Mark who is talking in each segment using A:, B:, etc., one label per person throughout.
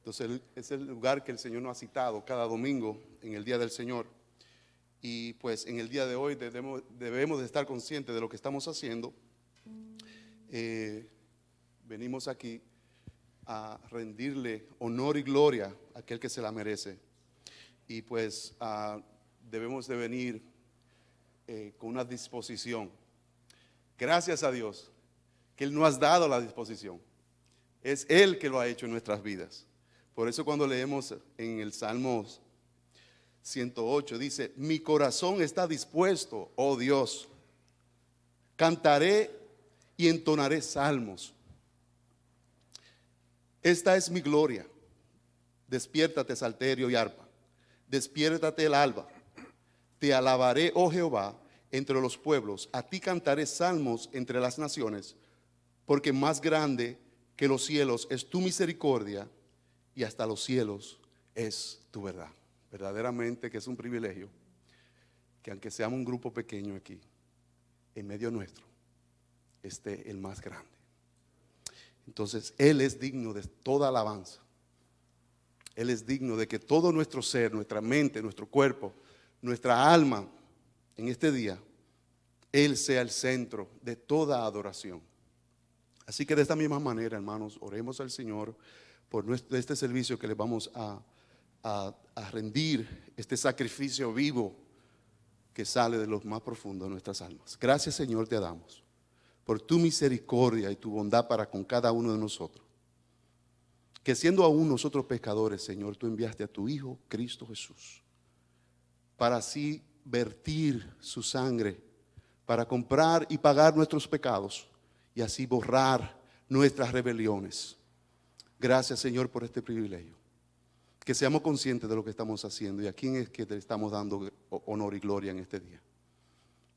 A: Entonces es el lugar que el Señor nos ha citado cada domingo en el Día del Señor. Y pues en el día de hoy debemos de estar conscientes de lo que estamos haciendo. Venimos aquí a rendirle honor y gloria a aquel que se la merece. Y pues debemos de venir con una disposición. Gracias a Dios que Él nos ha dado la disposición. Es Él que lo ha hecho en nuestras vidas. Por eso cuando leemos en el Salmo 108 dice: mi corazón está dispuesto, oh Dios, cantaré y entonaré salmos. Esta es mi gloria. Despiértate, salterio y arpa. Despiértate el alba. Te alabaré, oh Jehová, entre los pueblos. A ti cantaré salmos entre las naciones, porque más grande que los cielos es tu misericordia, y hasta los cielos es tu verdad. Verdaderamente que es un privilegio que aunque seamos un grupo pequeño aquí, en medio nuestro esté el más grande. Entonces Él es digno de toda alabanza. Él es digno de que todo nuestro ser, nuestra mente, nuestro cuerpo, nuestra alma en este día, Él sea el centro de toda adoración. Así que de esta misma manera, hermanos, oremos al Señor por este servicio que le vamos a rendir, este sacrificio vivo que sale de lo más profundo de nuestras almas. Gracias, Señor, te damos por tu misericordia y tu bondad para con cada uno de nosotros. Que siendo aún nosotros pecadores, Señor, tú enviaste a tu Hijo, Cristo Jesús, para así vertir su sangre, para comprar y pagar nuestros pecados y así borrar nuestras rebeliones. Gracias, Señor, por este privilegio. Que seamos conscientes de lo que estamos haciendo y a quién es que te estamos dando honor y gloria en este día.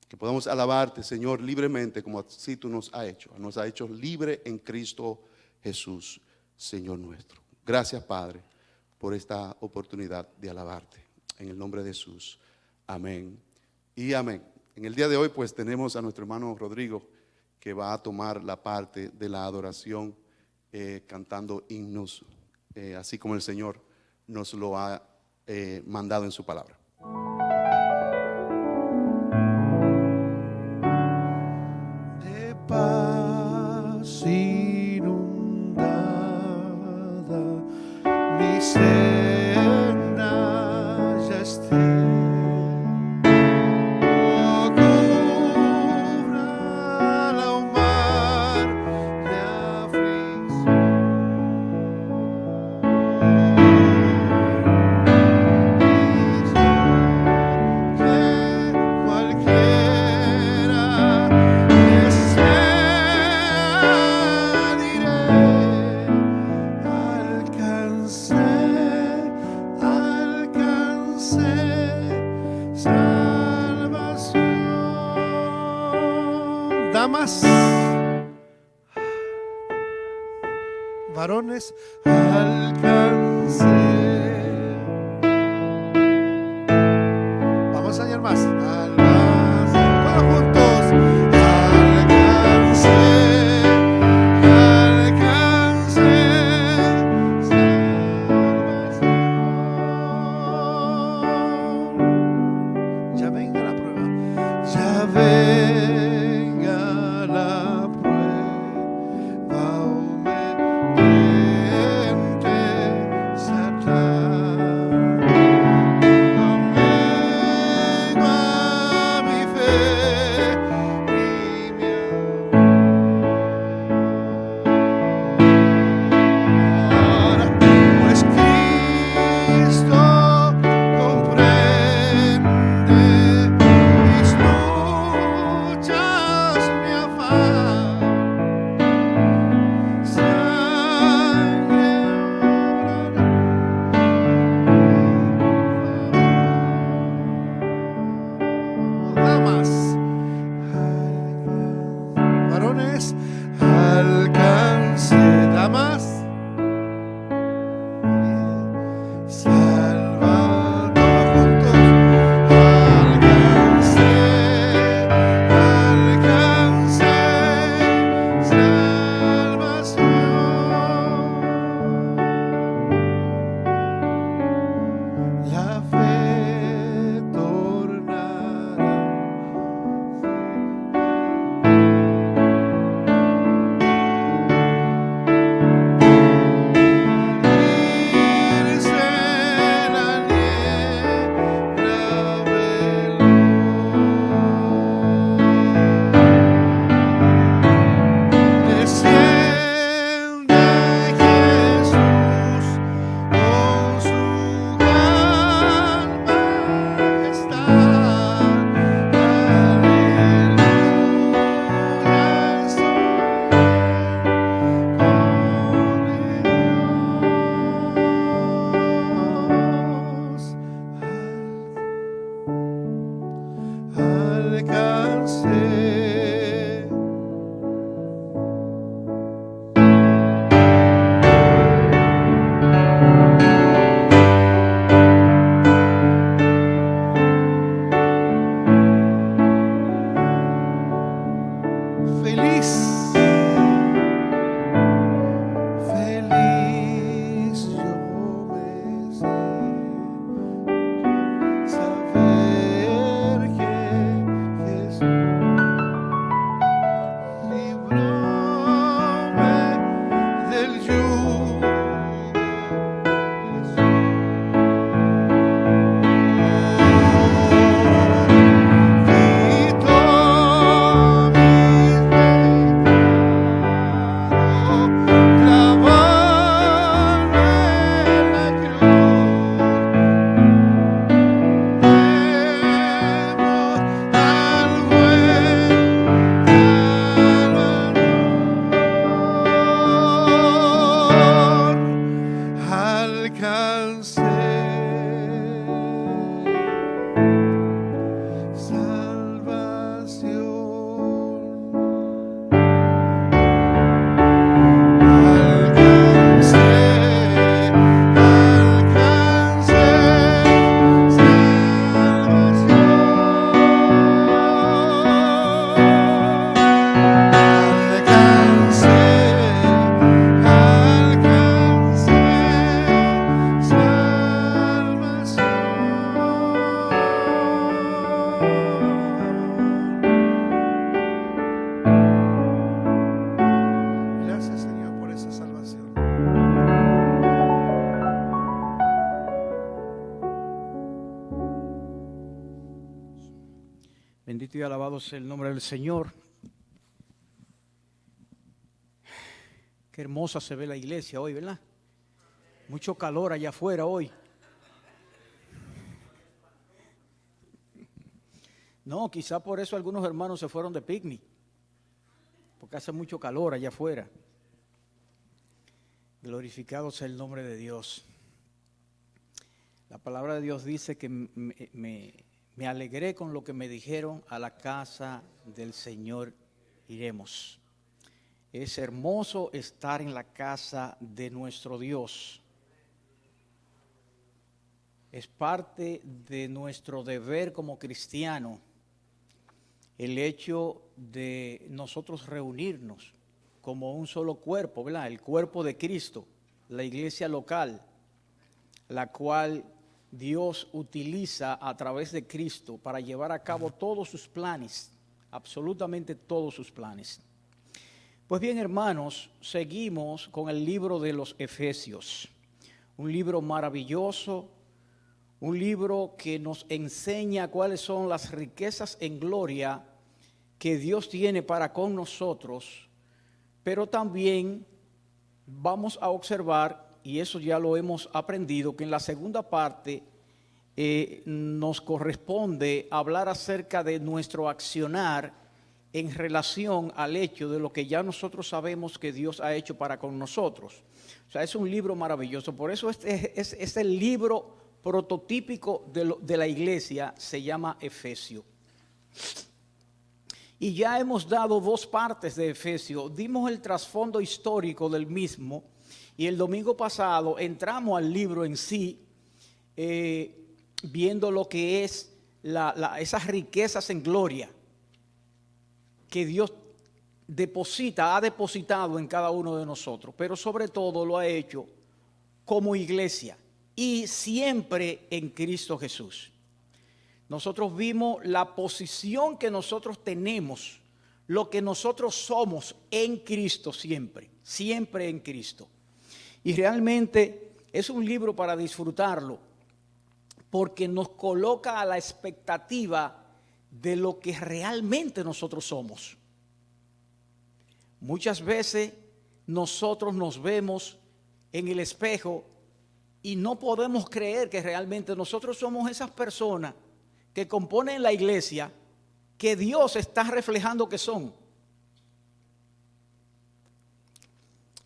A: Que podamos alabarte, Señor, libremente como así tú nos has hecho. Nos has hecho libre en Cristo Jesús, Señor nuestro. Gracias, Padre, por esta oportunidad de alabarte. En el nombre de Jesús. Amén y amén. En el día de hoy pues tenemos a nuestro hermano Rodrigo, que va a tomar la parte de la adoración cantando himnos, así como el Señor nos lo ha mandado en su palabra.
B: De paz inundada, mi senda ya esté. Damas, varones, alcancé. Vamos a hallar más. Todos juntos. Alcancé, alcancé salvación. Ya venga la prueba. Ya venga la prueba, obediente Satán. No niego a mi fe ni mi amor, pues Cristo comprende mis luchas.
C: Alabado sea el nombre del Señor. Qué hermosa se ve la iglesia hoy, ¿verdad? Mucho calor allá afuera hoy. No, quizá por eso algunos hermanos se fueron de picnic, porque hace mucho calor allá afuera. Glorificado sea el nombre de Dios. La palabra de Dios dice que me alegré con lo que me dijeron, a la casa del Señor iremos. Es hermoso estar en la casa de nuestro Dios. Es parte de nuestro deber como cristiano el hecho de nosotros reunirnos como un solo cuerpo, ¿verdad? El cuerpo de Cristo, la iglesia local, la cual Dios utiliza a través de Cristo para llevar a cabo todos sus planes, absolutamente todos sus planes. Pues bien, hermanos, seguimos con el libro de los Efesios, un libro maravilloso, un libro que nos enseña cuáles son las riquezas en gloria que Dios tiene para con nosotros, pero también vamos a observar, y eso ya lo hemos aprendido, que en la segunda parte nos corresponde hablar acerca de nuestro accionar en relación al hecho de lo que ya nosotros sabemos que Dios ha hecho para con nosotros. O sea, es un libro maravilloso. Por eso es el libro prototípico de la iglesia, se llama Efesio. Y ya hemos dado dos partes de Efesio. Dimos el trasfondo histórico del mismo y el domingo pasado entramos al libro en sí, viendo lo que es esas riquezas en gloria que Dios ha depositado en cada uno de nosotros, pero sobre todo lo ha hecho como iglesia y siempre en Cristo Jesús. Nosotros vimos la posición que nosotros tenemos, lo que nosotros somos en Cristo siempre, siempre en Cristo. Y realmente es un libro para disfrutarlo, porque nos coloca a la expectativa de lo que realmente nosotros somos. Muchas veces nosotros nos vemos en el espejo y no podemos creer que realmente nosotros somos esas personas que componen la iglesia que Dios está reflejando que son.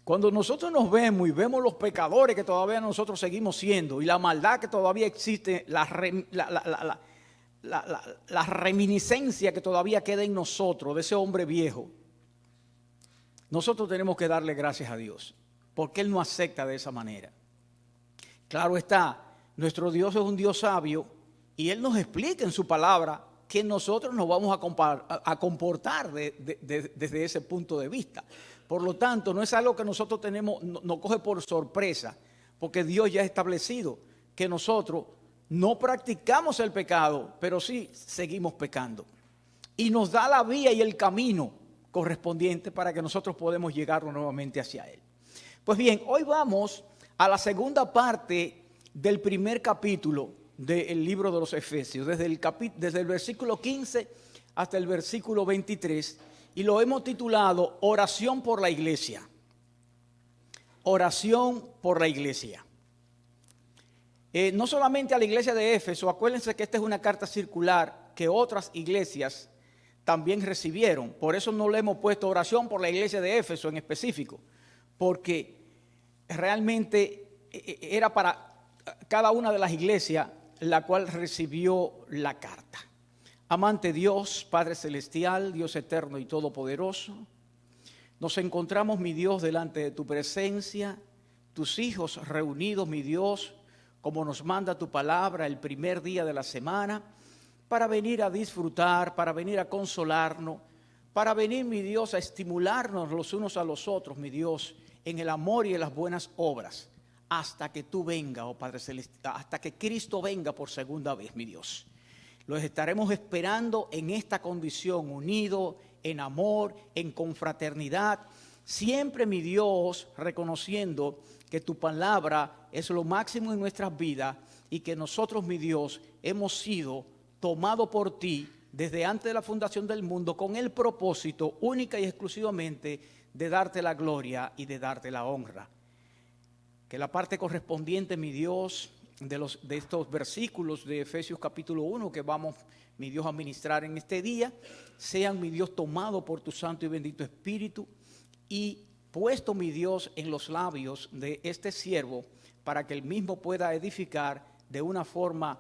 C: Cuando nosotros nos vemos y vemos los pecadores que todavía nosotros seguimos siendo y la maldad que todavía existe, la reminiscencia que todavía queda en nosotros de ese hombre viejo, nosotros tenemos que darle gracias a Dios, porque Él nos acepta de esa manera. Claro está, nuestro Dios es un Dios sabio y Él nos explica en su palabra que nosotros nos vamos a comportar desde ese punto de vista. Por lo tanto, no es algo que nosotros nos coge por sorpresa, porque Dios ya ha establecido que nosotros no practicamos el pecado, pero sí seguimos pecando. Y nos da la vía y el camino correspondiente para que nosotros podamos llegar nuevamente hacia Él. Pues bien, hoy vamos a la segunda parte del primer capítulo del libro de los Efesios, desde el versículo 15 hasta el versículo 23, y lo hemos titulado Oración por la Iglesia. Oración por la Iglesia. No solamente a la iglesia de Éfeso, acuérdense que esta es una carta circular que otras iglesias también recibieron. Por eso no le hemos puesto oración por la iglesia de Éfeso en específico, porque realmente era para cada una de las iglesias la cual recibió la carta. Amante Dios, Padre Celestial, Dios eterno y todopoderoso, nos encontramos, mi Dios, delante de tu presencia, tus hijos reunidos, mi Dios, como nos manda tu palabra el primer día de la semana, para venir a disfrutar, para venir a consolarnos, para venir, mi Dios, a estimularnos los unos a los otros, mi Dios, en el amor y en las buenas obras, hasta que tú vengas, oh Padre Celestial, hasta que Cristo venga por segunda vez, mi Dios. Los estaremos esperando en esta condición, unidos en amor, en confraternidad, siempre, mi Dios, reconociendo que tu palabra es lo máximo en nuestras vidas y que nosotros, mi Dios, hemos sido tomados por ti desde antes de la fundación del mundo con el propósito única y exclusivamente de darte la gloria y de darte la honra. Que la parte correspondiente, mi Dios, de estos versículos de Efesios capítulo 1 que vamos, mi Dios, a ministrar en este día, sean, mi Dios, tomado por tu santo y bendito Espíritu y puesto, mi Dios, en los labios de este siervo para que él mismo pueda edificar de una forma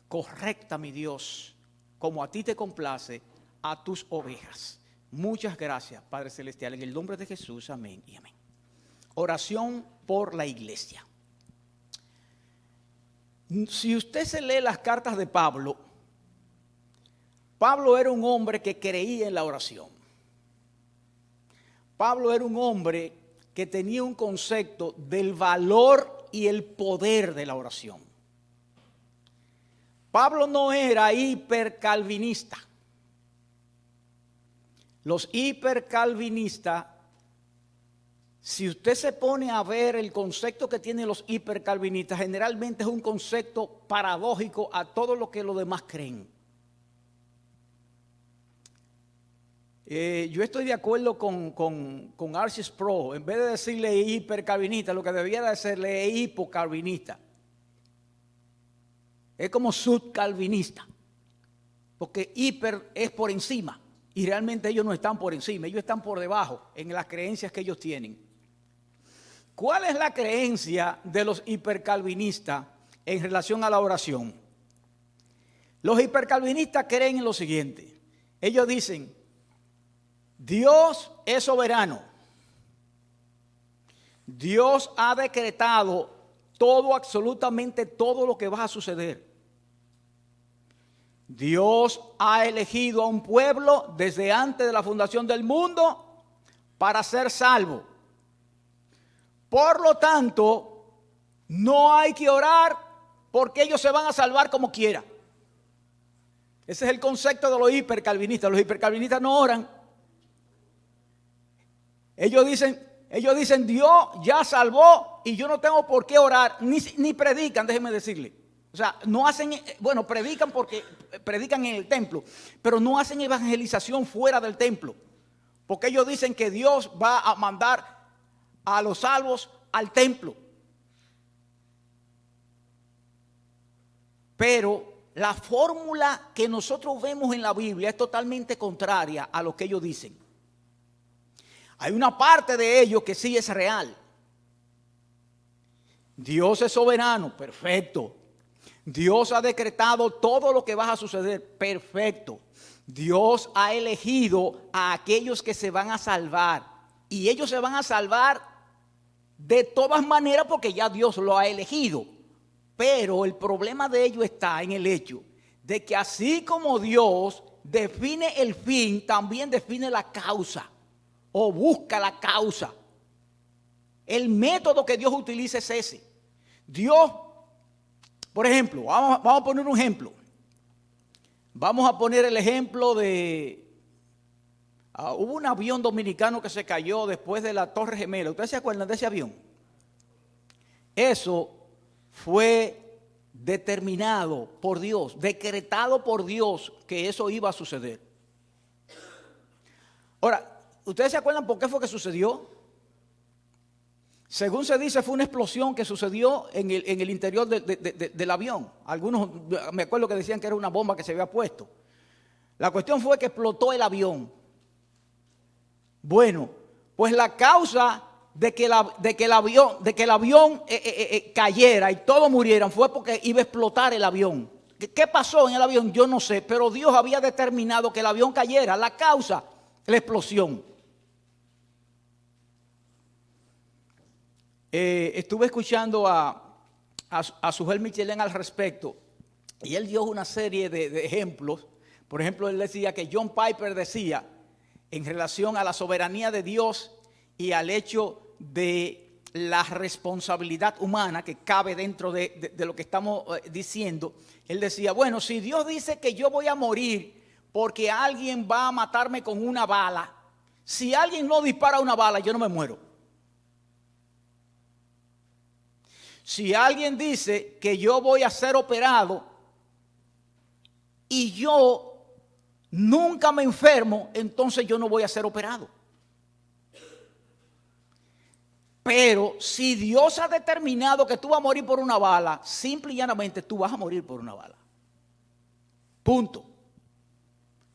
C: correcta, mi Dios, como a ti te complace, a tus ovejas. Muchas gracias, Padre Celestial, en el nombre de Jesús, amén y amén. Oración por la iglesia. Si usted se lee las cartas de Pablo, Pablo era un hombre que creía en la oración. Pablo era un hombre que tenía un concepto del valor y el poder de la oración. Pablo no era hipercalvinista. Los hipercalvinistas, si usted se pone a ver el concepto que tienen los hipercalvinistas, generalmente es un concepto paradójico a todo lo que los demás creen. Yo estoy de acuerdo con Arcis Pro. En vez de decirle hipercalvinista, lo que debía decirle es hipocalvinista. Es como subcalvinista, porque hiper es por encima y realmente ellos no están por encima, ellos están por debajo en las creencias que ellos tienen. ¿Cuál es la creencia de los hipercalvinistas en relación a la oración? Los hipercalvinistas creen en lo siguiente. Ellos dicen, Dios es soberano. Dios ha decretado todo, absolutamente todo lo que va a suceder. Dios ha elegido a un pueblo desde antes de la fundación del mundo para ser salvo. Por lo tanto, no hay que orar porque ellos se van a salvar como quiera. Ese es el concepto de los hipercalvinistas. Los hipercalvinistas no oran. Ellos dicen, Dios ya salvó y yo no tengo por qué orar, ni predican, déjenme decirle. O sea, no hacen, bueno, predican porque predican en el templo, pero no hacen evangelización fuera del templo. Porque ellos dicen que Dios va a mandar a los salvos al templo. Pero la fórmula que nosotros vemos en la Biblia es totalmente contraria a lo que ellos dicen. Hay una parte de ellos que sí es real. Dios es soberano, perfecto. Dios ha decretado todo lo que va a suceder, perfecto. Dios ha elegido a aquellos que se van a salvar. Y ellos se van a salvar de todas maneras porque ya Dios lo ha elegido. Pero el problema de ellos está en el hecho de que así como Dios define el fin, también define la causa. O busca la causa. El método que Dios utiliza es ese. Dios, por ejemplo, vamos a poner un ejemplo. Vamos a poner el ejemplo de... hubo un avión dominicano que se cayó después de la Torre Gemela. ¿Ustedes se acuerdan de ese avión? Eso fue determinado por Dios, decretado por Dios que eso iba a suceder. Ahora, ¿ustedes se acuerdan por qué fue que sucedió? Según se dice, fue una explosión que sucedió en el interior del avión. Algunos, me acuerdo que decían que era una bomba que se había puesto. La cuestión fue que explotó el avión. Bueno, pues la causa de que el avión cayera y todos murieran fue porque iba a explotar el avión. ¿Qué pasó en el avión? Yo no sé, pero Dios había determinado que el avión cayera. La causa, la explosión. Estuve escuchando a Sujel Michelén al respecto y él dio una serie de ejemplos. Por ejemplo, él decía que John Piper decía en relación a la soberanía de Dios y al hecho de la responsabilidad humana que cabe dentro de lo que estamos diciendo. Él decía, bueno, si Dios dice que yo voy a morir porque alguien va a matarme con una bala, si alguien no dispara una bala, yo no me muero. Si alguien dice que yo voy a ser operado y yo nunca me enfermo, entonces yo no voy a ser operado. Pero si Dios ha determinado que tú vas a morir por una bala, simple y llanamente tú vas a morir por una bala. Punto.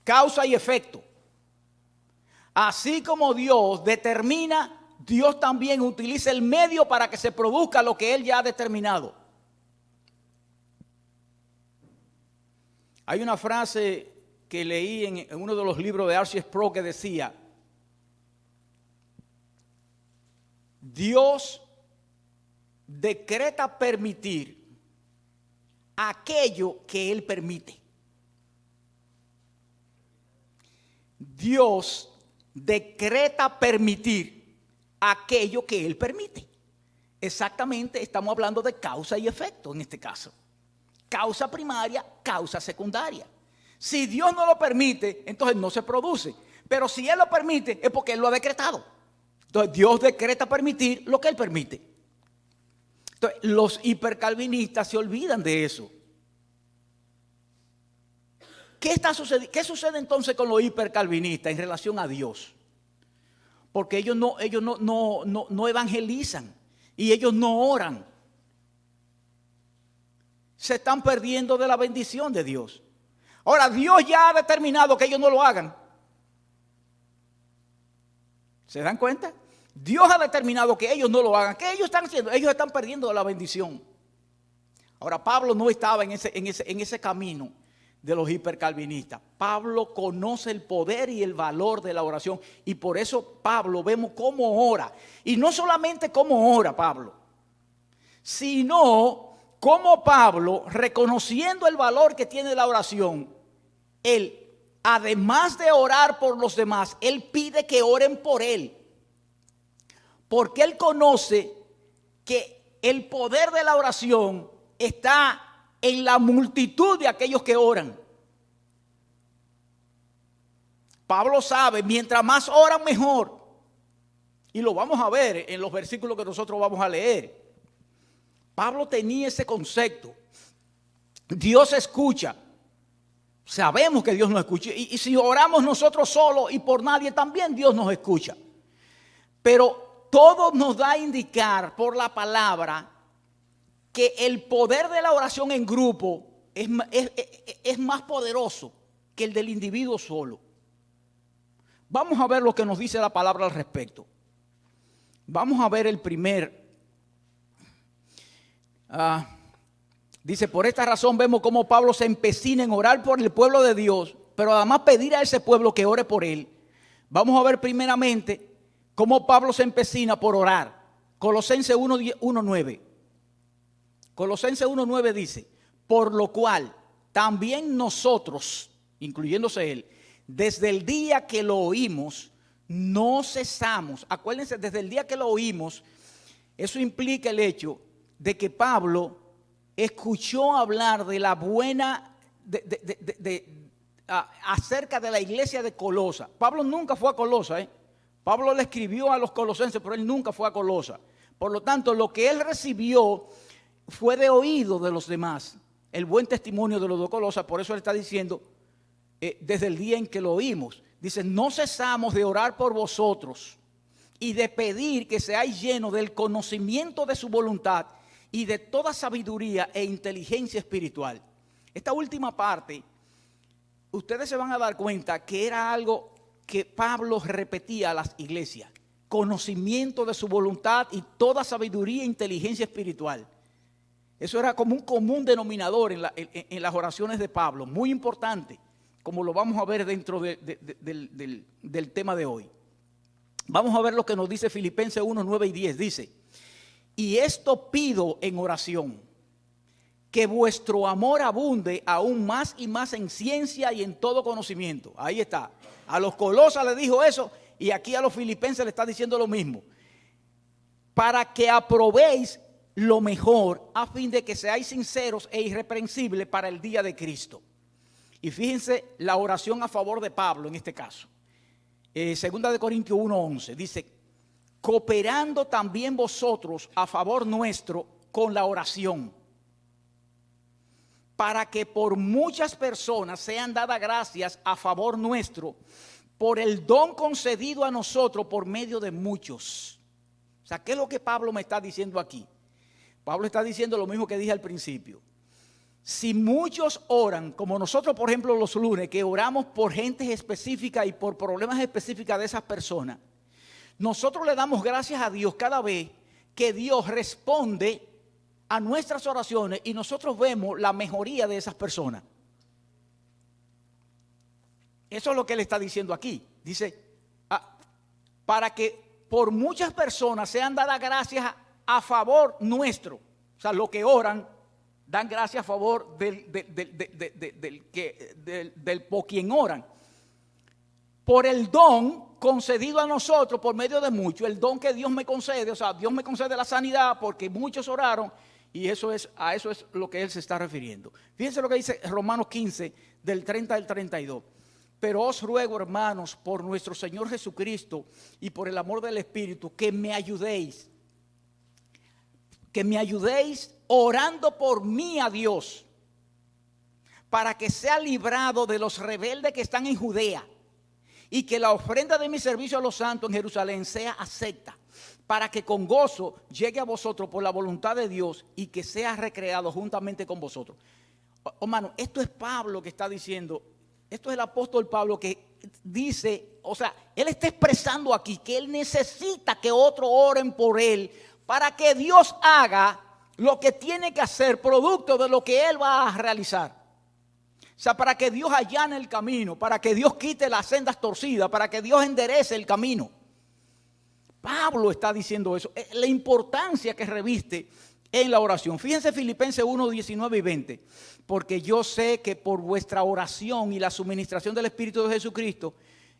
C: Causa y efecto. Así como Dios determina, Dios también utiliza el medio para que se produzca lo que Él ya ha determinado. Hay una frase que leí en uno de los libros de R.C. Sproul que decía: Dios decreta permitir aquello que Él permite. Dios decreta permitir aquello que Él permite. Exactamente, estamos hablando de causa y efecto en este caso. Causa primaria, causa secundaria. Si Dios no lo permite, entonces no se produce. Pero si Él lo permite, es porque Él lo ha decretado. Entonces Dios decreta permitir lo que Él permite. Entonces los hipercalvinistas se olvidan de eso. ¿Qué sucede entonces con los hipercalvinistas en relación a Dios? Porque ellos no evangelizan y ellos no oran. Se están perdiendo de la bendición de Dios. Ahora, Dios ya ha determinado que ellos no lo hagan. ¿Se dan cuenta? Dios ha determinado que ellos no lo hagan. ¿Qué ellos están haciendo? Ellos están perdiendo de la bendición. Ahora, Pablo no estaba en ese camino de los hipercalvinistas. Pablo conoce el poder y el valor de la oración, y por eso Pablo vemos cómo ora. Y no solamente cómo ora Pablo, sino cómo Pablo, reconociendo el valor que tiene la oración, él, además de orar por los demás, él pide que oren por él. Porque él conoce que el poder de la oración está en la multitud de aquellos que oran. Pablo sabe, mientras más oran mejor. Y lo vamos a ver en los versículos que nosotros vamos a leer. Pablo tenía ese concepto. Dios escucha. Sabemos que Dios nos escucha. Y si oramos nosotros solos y por nadie, también Dios nos escucha. Pero todo nos da a indicar por la palabra que el poder de la oración en grupo es más poderoso que el del individuo solo. Vamos a ver lo que nos dice la palabra al respecto. Vamos a ver el primer. Dice: por esta razón vemos cómo Pablo se empecina en orar por el pueblo de Dios, pero además pedir a ese pueblo que ore por él. Vamos a ver primeramente cómo Pablo se empecina por orar. Colosenses 1:9. Colosenses 1:9 dice: por lo cual también nosotros, incluyéndose él, desde el día que lo oímos, no cesamos. Acuérdense, desde el día que lo oímos, eso implica el hecho de que Pablo escuchó hablar de la buena, acerca de la iglesia de Colosa. Pablo nunca fue a Colosa, Pablo le escribió a los colosenses, pero él nunca fue a Colosa. Por lo tanto, lo que él recibió fue de oído de los demás, el buen testimonio de los de Colosa. Por eso él está diciendo, desde el día en que lo oímos, dice: no cesamos de orar por vosotros y de pedir que seáis llenos del conocimiento de su voluntad y de toda sabiduría e inteligencia espiritual. Esta última parte, ustedes se van a dar cuenta que era algo que Pablo repetía a las iglesias: conocimiento de su voluntad y toda sabiduría e inteligencia espiritual. Eso era como un común denominador en las oraciones de Pablo, muy importante, como lo vamos a ver dentro del tema de hoy. Vamos a ver lo que nos dice Filipenses 1:9 y 10. Dice: y esto pido en oración, que vuestro amor abunde aún más y más en ciencia y en todo conocimiento. Ahí está. A los Colosas le dijo eso, y aquí a los Filipenses le está diciendo lo mismo. Para que aprobéis lo mejor, a fin de que seáis sinceros e irreprensibles para el día de Cristo. Y fíjense la oración a favor de Pablo en este caso. Segunda de Corintios 1:11 dice: cooperando también vosotros a favor nuestro con la oración, para que por muchas personas sean dadas gracias a favor nuestro, por el don concedido a nosotros por medio de muchos. O sea, ¿qué es lo que Pablo me está diciendo aquí? Pablo está diciendo lo mismo que dije al principio. Si muchos oran, como nosotros, por ejemplo, los lunes, que oramos por gente específica y por problemas específicos de esas personas, nosotros le damos gracias a Dios cada vez que Dios responde a nuestras oraciones y nosotros vemos la mejoría de esas personas. Eso es lo que él está diciendo aquí. Dice, para que por muchas personas sean dadas gracias a favor nuestro. O sea, los que oran dan gracias a favor del por quien oran. Por el don concedido a nosotros por medio de muchos, el don que Dios me concede, o sea, Dios me concede la sanidad porque muchos oraron, y a eso es lo que él se está refiriendo. Fíjense lo que dice Romanos 15, del 30 al 32. Pero os ruego, hermanos, por nuestro Señor Jesucristo y por el amor del Espíritu, que me ayudéis orando por mí a Dios, para que sea librado de los rebeldes que están en Judea, y que la ofrenda de mi servicio a los santos en Jerusalén sea acepta, para que con gozo llegue a vosotros por la voluntad de Dios y que sea recreado juntamente con vosotros. Hermano, esto es Pablo que está diciendo, esto es el apóstol Pablo que dice, o sea, él está expresando aquí que él necesita que otros oren por él para que Dios haga lo que tiene que hacer, producto de lo que él va a realizar. O sea, para que Dios allane el camino, para que Dios quite las sendas torcidas, para que Dios enderece el camino. Pablo está diciendo eso, la importancia que reviste en la oración. Fíjense Filipenses 1, 19 y 20. Porque yo sé que por vuestra oración y la suministración del Espíritu de Jesucristo,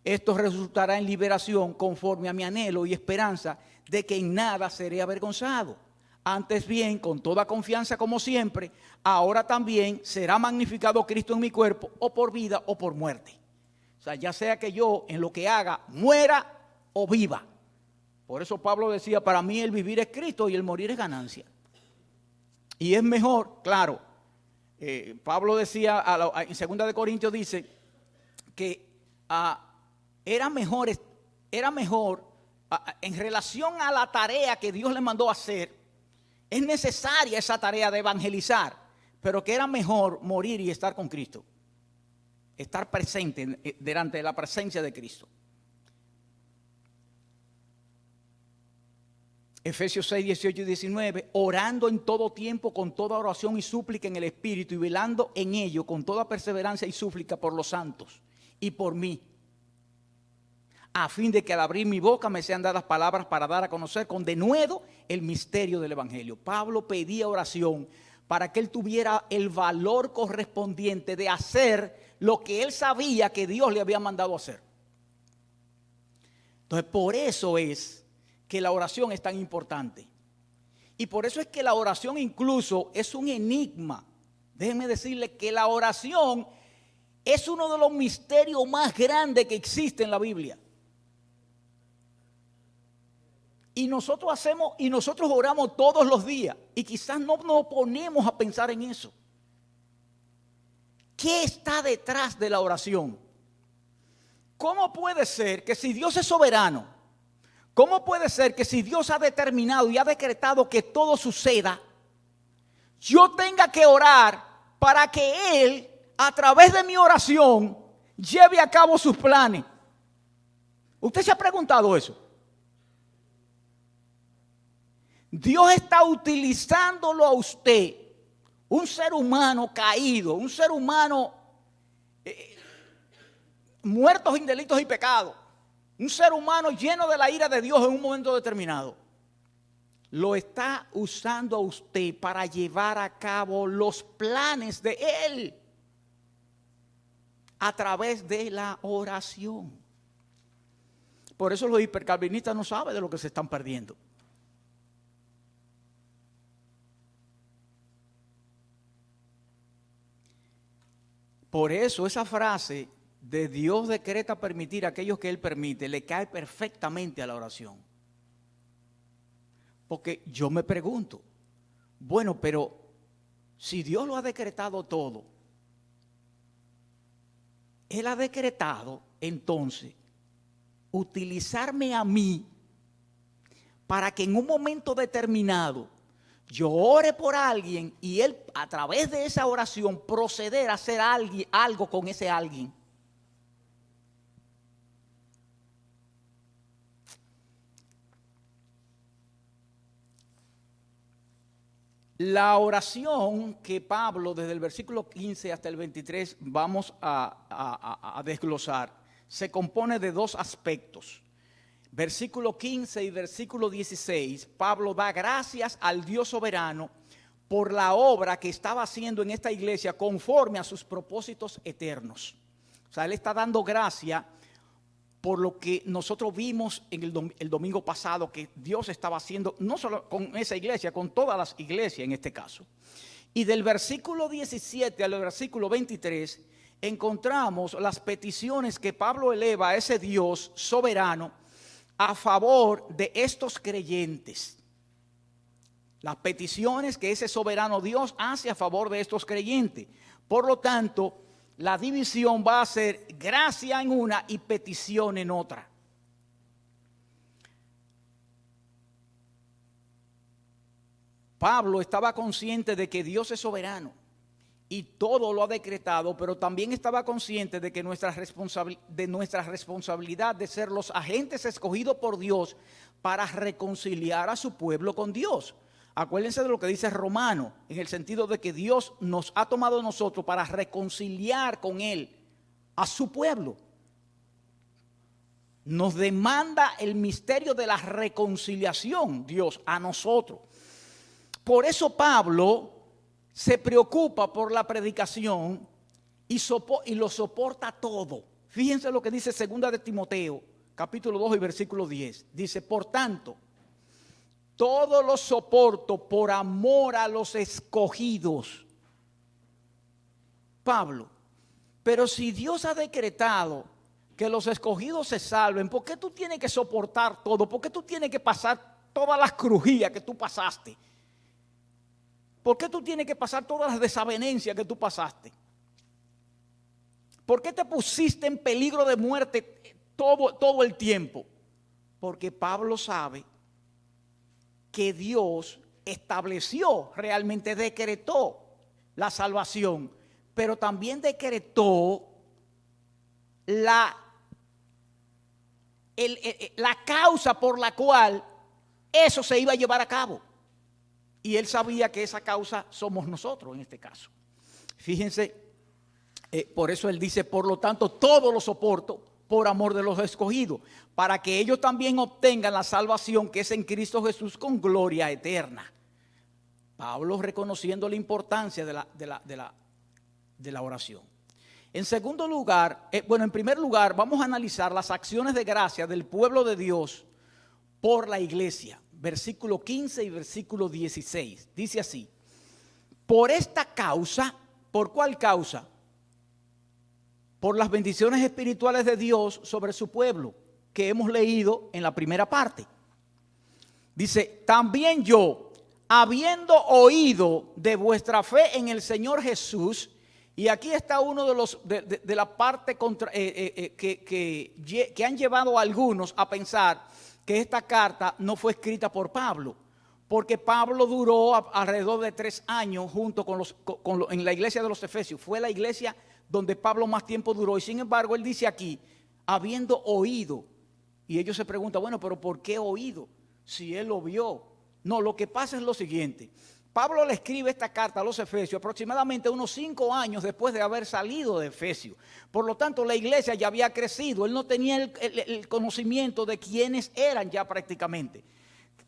C: esto resultará en liberación conforme a mi anhelo y esperanza de que en nada seré avergonzado. Antes bien, con toda confianza como siempre, ahora también será magnificado Cristo en mi cuerpo, o por vida o por muerte. O sea, ya sea que yo en lo que haga muera o viva. Por eso Pablo decía, para mí el vivir es Cristo y el morir es ganancia. Y es mejor, claro, Pablo decía, en 2 Corintios dice, que era mejor en relación a la tarea que Dios le mandó a hacer, es necesaria esa tarea de evangelizar, pero que era mejor morir y estar con Cristo, estar presente delante de la presencia de Cristo. Efesios 6, 18 y 19, orando en todo tiempo con toda oración y súplica en el Espíritu y velando en ello con toda perseverancia y súplica por los santos y por mí, a fin de que al abrir mi boca me sean dadas palabras para dar a conocer con denuedo el misterio del Evangelio. Pablo pedía oración para que él tuviera el valor correspondiente de hacer lo que él sabía que Dios le había mandado hacer. Entonces, por eso es que la oración es tan importante. Y por eso es que la oración incluso es un enigma. Déjenme decirle que la oración es uno de los misterios más grandes que existe en la Biblia. Y nosotros oramos todos los días. Y quizás no nos ponemos a pensar en eso. ¿Qué está detrás de la oración? ¿Cómo puede ser que si Dios es soberano, cómo puede ser que si Dios ha determinado y ha decretado que todo suceda, yo tenga que orar para que Él, a través de mi oración, lleve a cabo sus planes? ¿Usted se ha preguntado eso? Dios está utilizándolo a usted, un ser humano caído, un ser humano muerto en delitos y pecados, un ser humano lleno de la ira de Dios en un momento determinado. Lo está usando a usted para llevar a cabo los planes de Él a través de la oración. Por eso los hipercalvinistas no saben de lo que se están perdiendo. Por eso esa frase de Dios decreta permitir a aquellos que Él permite, le cae perfectamente a la oración. Porque yo me pregunto, bueno, pero si Dios lo ha decretado todo, Él ha decretado entonces utilizarme a mí para que en un momento determinado yo ore por alguien y Él a través de esa oración proceder a hacer algo con ese alguien. La oración que Pablo, desde el versículo 15 hasta el 23, vamos a desglosar, se compone de dos aspectos. Versículo 15 y versículo 16, Pablo da gracias al Dios soberano por la obra que estaba haciendo en esta iglesia conforme a sus propósitos eternos. O sea, él está dando gracias por lo que nosotros vimos en el domingo pasado que Dios estaba haciendo, no solo con esa iglesia, con todas las iglesias en este caso. Y del versículo 17 al versículo 23 encontramos las peticiones que Pablo eleva a ese Dios soberano a favor de estos creyentes. Las peticiones que ese soberano Dios hace a favor de estos creyentes. Por lo tanto, la división va a ser gracia en una y petición en otra. Pablo estaba consciente de que Dios es soberano y todo lo ha decretado, pero también estaba consciente de que nuestra responsabilidad de ser los agentes escogidos por Dios para reconciliar a su pueblo con Dios. Acuérdense de lo que dice Romano, en el sentido de que Dios nos ha tomado a nosotros para reconciliar con Él a su pueblo. Nos demanda el misterio de la reconciliación, Dios, a nosotros. Por eso Pablo se preocupa por la predicación y lo soporta todo. Fíjense lo que dice 2 de Timoteo, capítulo 2 y versículo 10. Dice, por tanto, todo lo soporto por amor a los escogidos. Pablo, pero si Dios ha decretado que los escogidos se salven, ¿por qué tú tienes que soportar todo? ¿Por qué tú tienes que pasar todas las crujías que tú pasaste? ¿Por qué tú tienes que pasar todas las desavenencias que tú pasaste? ¿Por qué te pusiste en peligro de muerte todo el tiempo? Porque Pablo sabe que Dios estableció, realmente decretó la salvación, pero también decretó la causa por la cual eso se iba a llevar a cabo. Y él sabía que esa causa somos nosotros en este caso. Fíjense, por eso él dice, por lo tanto, todo lo soporto por amor de los escogidos, para que ellos también obtengan la salvación que es en Cristo Jesús con gloria eterna. Pablo reconociendo la importancia de la oración. En segundo lugar, en primer lugar, vamos a analizar las acciones de gracia del pueblo de Dios por la iglesia. Versículo 15 y versículo 16. Dice así, por esta causa, ¿por cuál causa? Por las bendiciones espirituales de Dios sobre su pueblo, que hemos leído en la primera parte. Dice, también yo, habiendo oído de vuestra fe en el Señor Jesús, y aquí está uno de la parte que han llevado a algunos a pensar que esta carta no fue escrita por Pablo, porque Pablo duró alrededor de 3 años junto en la iglesia de los Efesios. Fue la iglesia donde Pablo más tiempo duró, y sin embargo él dice aquí, habiendo oído, y ellos se preguntan, bueno, pero ¿por qué oído? Si él lo vio. No, lo que pasa es lo siguiente, Pablo le escribe esta carta a los Efesios aproximadamente unos 5 años después de haber salido de Efesios. Por lo tanto, la iglesia ya había crecido, él no tenía el conocimiento de quiénes eran ya prácticamente.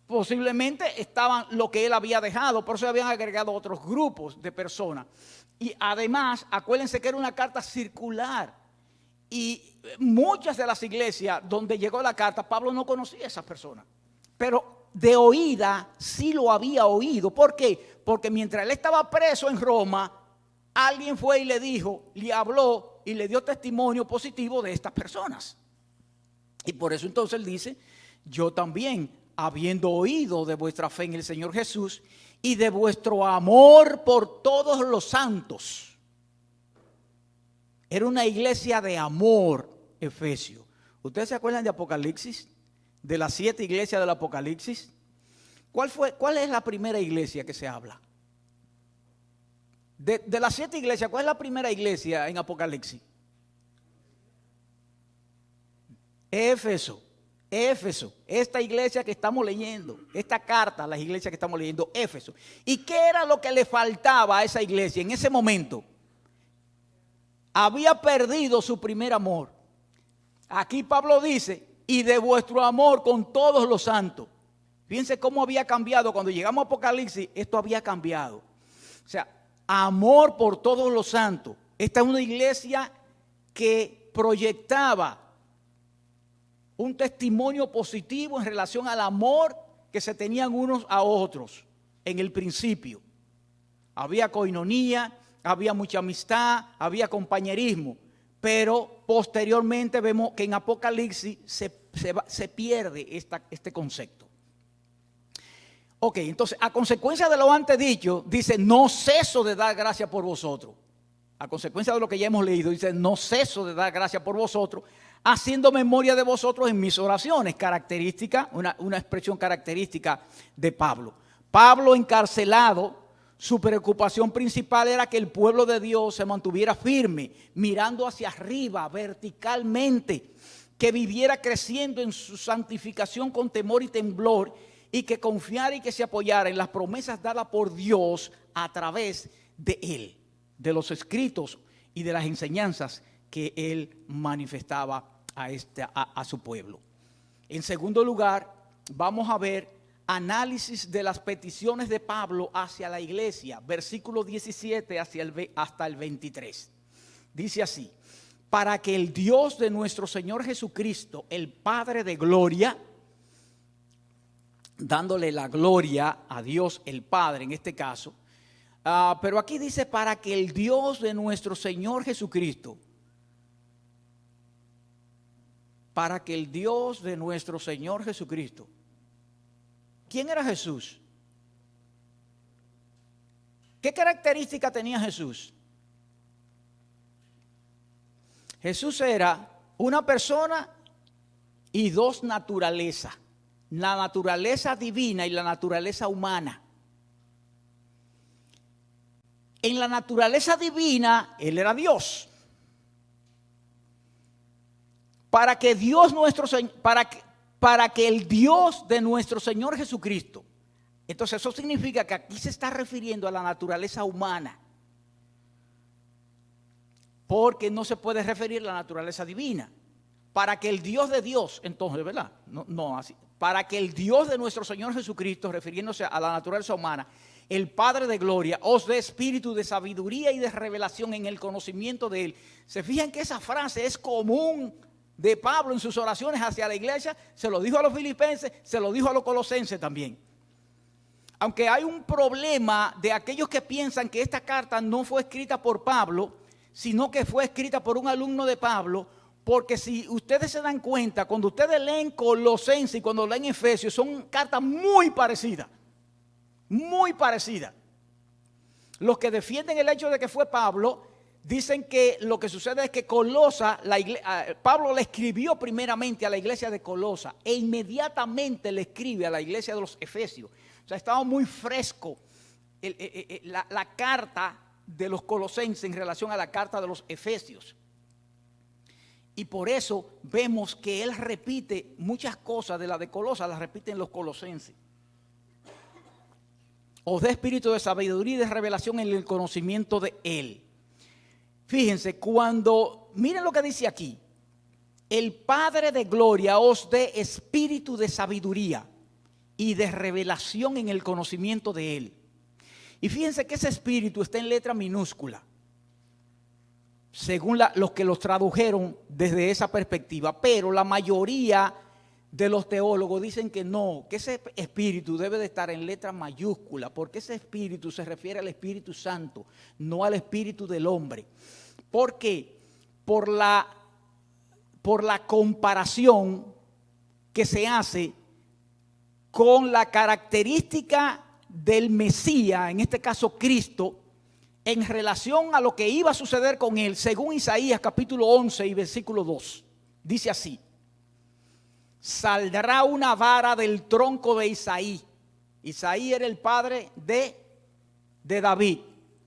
C: Posiblemente estaban lo que él había dejado, por eso habían agregado otros grupos de personas. Y además, acuérdense que era una carta circular. Y muchas de las iglesias donde llegó la carta, Pablo no conocía a esas personas. Pero de oída sí lo había oído. ¿Por qué? Porque mientras él estaba preso en Roma, alguien fue y le dijo, le habló y le dio testimonio positivo de estas personas. Y por eso entonces él dice, yo también, habiendo oído de vuestra fe en el Señor Jesús y de vuestro amor por todos los santos. Era una iglesia de amor, Efesios. ¿Ustedes se acuerdan de Apocalipsis? De las 7 iglesias del Apocalipsis. ¿Cuál es la primera iglesia que se habla? De las 7 iglesias, ¿cuál es la primera iglesia en Apocalipsis? Éfeso, esta iglesia que estamos leyendo, esta carta a las iglesias que estamos leyendo, Éfeso. ¿Y qué era lo que le faltaba a esa iglesia en ese momento? Había perdido su primer amor. Aquí Pablo dice, y de vuestro amor con todos los santos. Fíjense cómo había cambiado. Cuando llegamos a Apocalipsis, esto había cambiado. O sea, amor por todos los santos. Esta es una iglesia que proyectaba un testimonio positivo en relación al amor que se tenían unos a otros en el principio. Había coinonía, había mucha amistad, había compañerismo, pero posteriormente vemos que en Apocalipsis se pierde este concepto. Ok, entonces, a consecuencia de lo antes dicho, dice, no ceso de dar gracias por vosotros. A consecuencia de lo que ya hemos leído, dice, no ceso de dar gracias por vosotros, haciendo memoria de vosotros en mis oraciones, característica, una expresión característica de Pablo. Pablo encarcelado, su preocupación principal era que el pueblo de Dios se mantuviera firme, mirando hacia arriba, verticalmente, que viviera creciendo en su santificación con temor y temblor, y que confiara y que se apoyara en las promesas dadas por Dios a través de él, de los escritos y de las enseñanzas que él manifestaba a su pueblo. En segundo lugar, vamos a ver análisis de las peticiones de Pablo hacia la iglesia, versículo 17 hasta el 23. Dice así, para que el Dios de nuestro Señor Jesucristo, el Padre de gloria, dándole la gloria a Dios el Padre en este caso, pero aquí dice para que el Dios de nuestro Señor Jesucristo, para que el Dios de nuestro Señor Jesucristo. ¿Quién era Jesús? ¿Qué característica tenía Jesús? Jesús era una persona y dos naturalezas. La naturaleza divina y la naturaleza humana. En la naturaleza divina, Él era Dios. Para que Dios nuestro Señor, para que el Dios de nuestro Señor Jesucristo. Entonces eso significa que aquí se está refiriendo a la naturaleza humana. Porque no se puede referir a la naturaleza divina. Para que el Dios de Dios, entonces, ¿verdad? No así. Para que el Dios de nuestro Señor Jesucristo, refiriéndose a la naturaleza humana, el Padre de gloria, os dé espíritu de sabiduría y de revelación en el conocimiento de Él. ¿Se fijan que esa frase es común de Pablo en sus oraciones hacia la iglesia? Se lo dijo a los filipenses, se lo dijo a los colosenses también. Aunque hay un problema de aquellos que piensan que esta carta no fue escrita por Pablo, sino que fue escrita por un alumno de Pablo, porque si ustedes se dan cuenta, cuando ustedes leen Colosenses y cuando leen Efesios, son cartas muy parecidas. Muy parecidas. Los que defienden el hecho de que fue Pablo, dicen que lo que sucede es que Pablo le escribió primeramente a la iglesia de Colosa e inmediatamente le escribe a la iglesia de los Efesios. O sea, estaba muy fresco la carta de los colosenses en relación a la carta de los Efesios. Y por eso vemos que él repite muchas cosas de la de Colosa, las repite en los colosenses. Os dé espíritu de sabiduría y de revelación en el conocimiento de Él. Fíjense, miren lo que dice aquí. El Padre de gloria os dé espíritu de sabiduría y de revelación en el conocimiento de Él. Y fíjense que ese espíritu está en letra minúscula, según los que los tradujeron desde esa perspectiva. Pero la mayoría de los teólogos dicen que no, que ese espíritu debe de estar en letra mayúscula, porque ese espíritu se refiere al Espíritu Santo, no al espíritu del hombre. ¿Por qué? Por la comparación que se hace con la característica del Mesías, en este caso Cristo, en relación a lo que iba a suceder con él, según Isaías capítulo 11 y versículo 2. Dice así: saldrá una vara del tronco de Isaí. Isaí era el padre de David,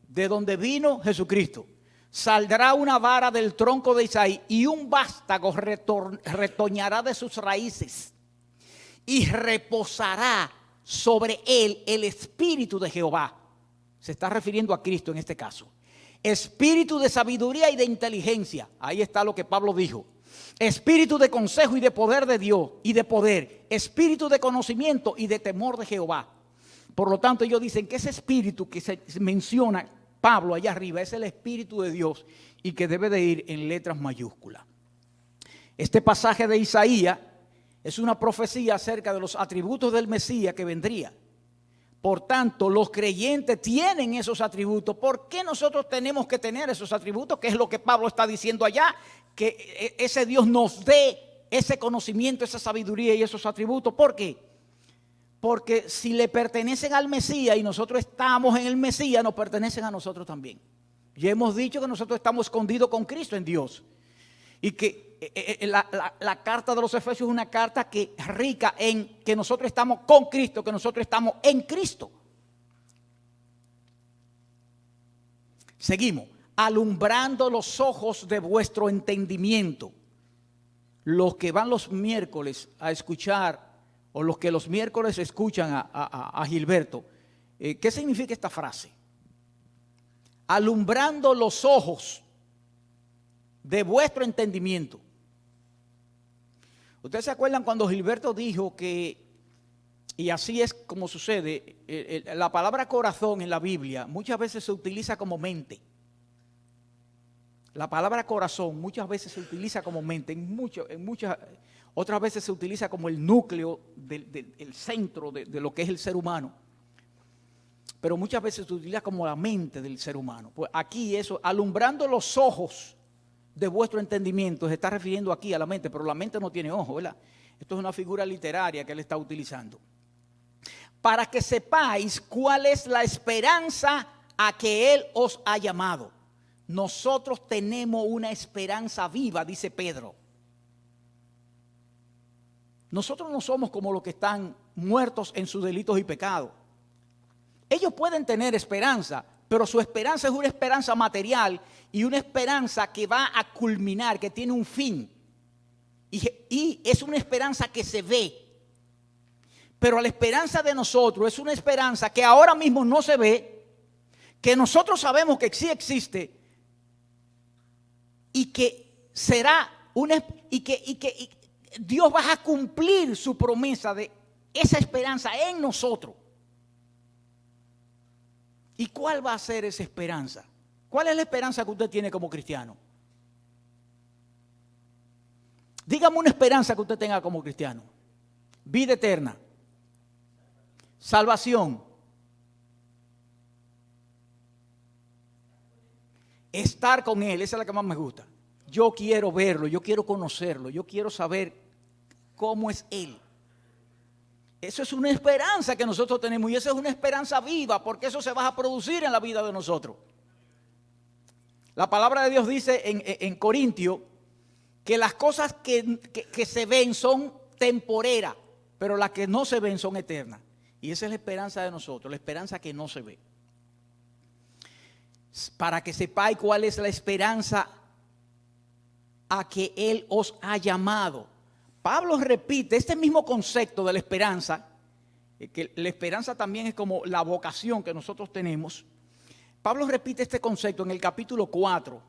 C: de donde vino Jesucristo. Saldrá una vara del tronco de Isaí y un vástago retoñará de sus raíces y reposará sobre él el espíritu de Jehová. Se está refiriendo a Cristo en este caso. Espíritu de sabiduría y de inteligencia. Ahí está lo que Pablo dijo. Espíritu de consejo y de poder de Dios y de poder. Espíritu de conocimiento y de temor de Jehová. Por lo tanto, ellos dicen que ese espíritu que se menciona Pablo allá arriba es el espíritu de Dios y que debe de ir en letras mayúsculas. Este pasaje de Isaías es una profecía acerca de los atributos del Mesías que vendría. Por tanto, los creyentes tienen esos atributos. ¿Por qué nosotros tenemos que tener esos atributos? Que es lo que Pablo está diciendo allá, que ese Dios nos dé ese conocimiento, esa sabiduría y esos atributos. ¿Por qué? Porque si le pertenecen al Mesías y nosotros estamos en el Mesías, nos pertenecen a nosotros también. Ya hemos dicho que nosotros estamos escondidos con Cristo en Dios. Y que la carta de los Efesios es una carta que es rica en que nosotros estamos con Cristo, que nosotros estamos en Cristo. Seguimos. Alumbrando los ojos de vuestro entendimiento. Los que van los miércoles a escuchar, o los que los miércoles escuchan a Gilberto, ¿qué significa esta frase? Alumbrando los ojos de vuestro entendimiento. ¿Ustedes se acuerdan cuando Gilberto dijo que, y así es como sucede, la palabra corazón en la Biblia muchas veces se utiliza como mente? La palabra corazón muchas veces se utiliza como mente, en muchas otras veces se utiliza como el núcleo del centro de lo que es el ser humano. Pero muchas veces se utiliza como la mente del ser humano. Pues aquí eso, alumbrando los ojos de vuestro entendimiento, se está refiriendo aquí a la mente, pero la mente no tiene ojos, ¿verdad? Esto es una figura literaria que él está utilizando. Para que sepáis cuál es la esperanza a que él os ha llamado. Nosotros tenemos una esperanza viva, dice Pedro. Nosotros no somos como los que están muertos en sus delitos y pecados. Ellos pueden tener esperanza, pero su esperanza es una esperanza material y una esperanza que va a culminar, que tiene un fin. Y es una esperanza que se ve. Pero la esperanza de nosotros es una esperanza que ahora mismo no se ve, que nosotros sabemos que sí existe y que será una y que Dios va a cumplir su promesa de esa esperanza en nosotros. ¿Y cuál va a ser esa esperanza? ¿Cuál es la esperanza que usted tiene como cristiano? Dígame una esperanza que usted tenga como cristiano. Vida eterna. Salvación. Estar con Él, esa es la que más me gusta. Yo quiero verlo, yo quiero conocerlo, yo quiero saber cómo es Él. Eso es una esperanza que nosotros tenemos y esa es una esperanza viva porque eso se va a producir en la vida de nosotros. La palabra de Dios dice en Corintios que las cosas que se ven son temporeras, pero las que no se ven son eternas. Y esa es la esperanza de nosotros, la esperanza que no se ve. Para que sepáis cuál es la esperanza a que Él os ha llamado. Pablo repite este mismo concepto de la esperanza, que la esperanza también es como la vocación que nosotros tenemos. Pablo repite este concepto en el capítulo 4,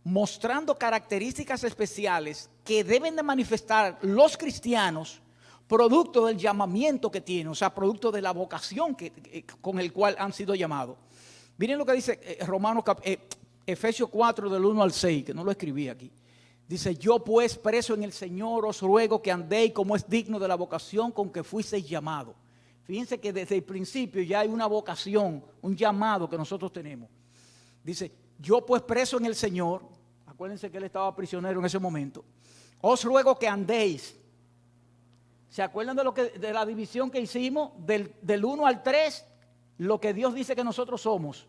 C: mostrando características especiales que deben de manifestar los cristianos producto del llamamiento que tienen, o sea, producto de la vocación con el cual han sido llamados. Miren lo que dice Efesios 4 del 1 al 6, que no lo escribí aquí. Dice, yo pues preso en el Señor os ruego que andéis como es digno de la vocación con que fuisteis llamados. Fíjense que desde el principio ya hay una vocación, un llamado que nosotros tenemos. Dice, yo pues preso en el Señor, acuérdense que él estaba prisionero en ese momento, os ruego que andéis. ¿Se acuerdan de la división que hicimos del 1 al 3? lo que Dios dice que nosotros somos.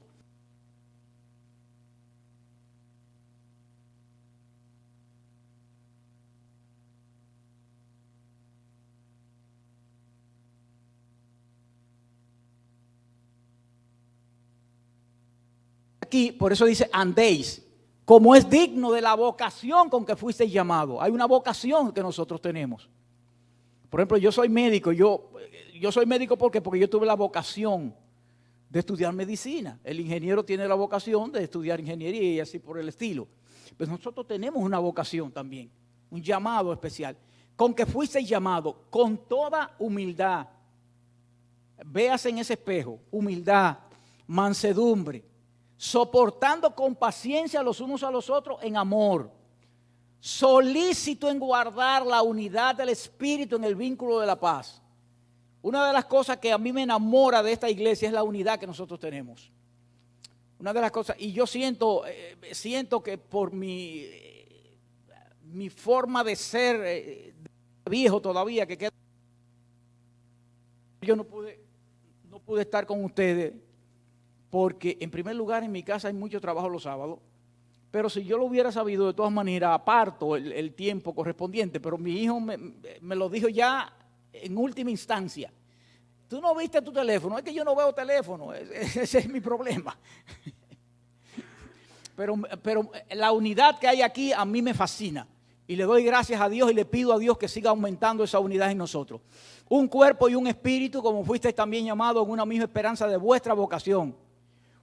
C: Aquí, por eso dice andéis, como es digno de la vocación con que fuisteis llamados. Hay una vocación que nosotros tenemos. Por ejemplo, yo soy médico, yo soy médico porque yo tuve la vocación de estudiar medicina. El ingeniero tiene la vocación de estudiar ingeniería y así por el estilo. Pues nosotros tenemos una vocación también, un llamado especial, con que fuisteis llamados con toda humildad. Véase en ese espejo, humildad, mansedumbre, soportando con paciencia los unos a los otros en amor, solícito en guardar la unidad del Espíritu en el vínculo de la paz. Una de las cosas que a mí me enamora de esta iglesia es la unidad que nosotros tenemos. Una de las cosas, y yo siento que por mi forma de ser viejo todavía, que queda, yo no pude estar con ustedes, porque en primer lugar en mi casa hay mucho trabajo los sábados, pero si yo lo hubiera sabido, de todas maneras aparto el tiempo correspondiente, pero mi hijo me lo dijo ya en última instancia. Tú no viste tu teléfono, es que yo no veo teléfono, ese es mi problema. Pero la unidad que hay aquí a mí me fascina y le doy gracias a Dios y le pido a Dios que siga aumentando esa unidad en nosotros. Un cuerpo y un espíritu, como fuisteis también llamados en una misma esperanza de vuestra vocación.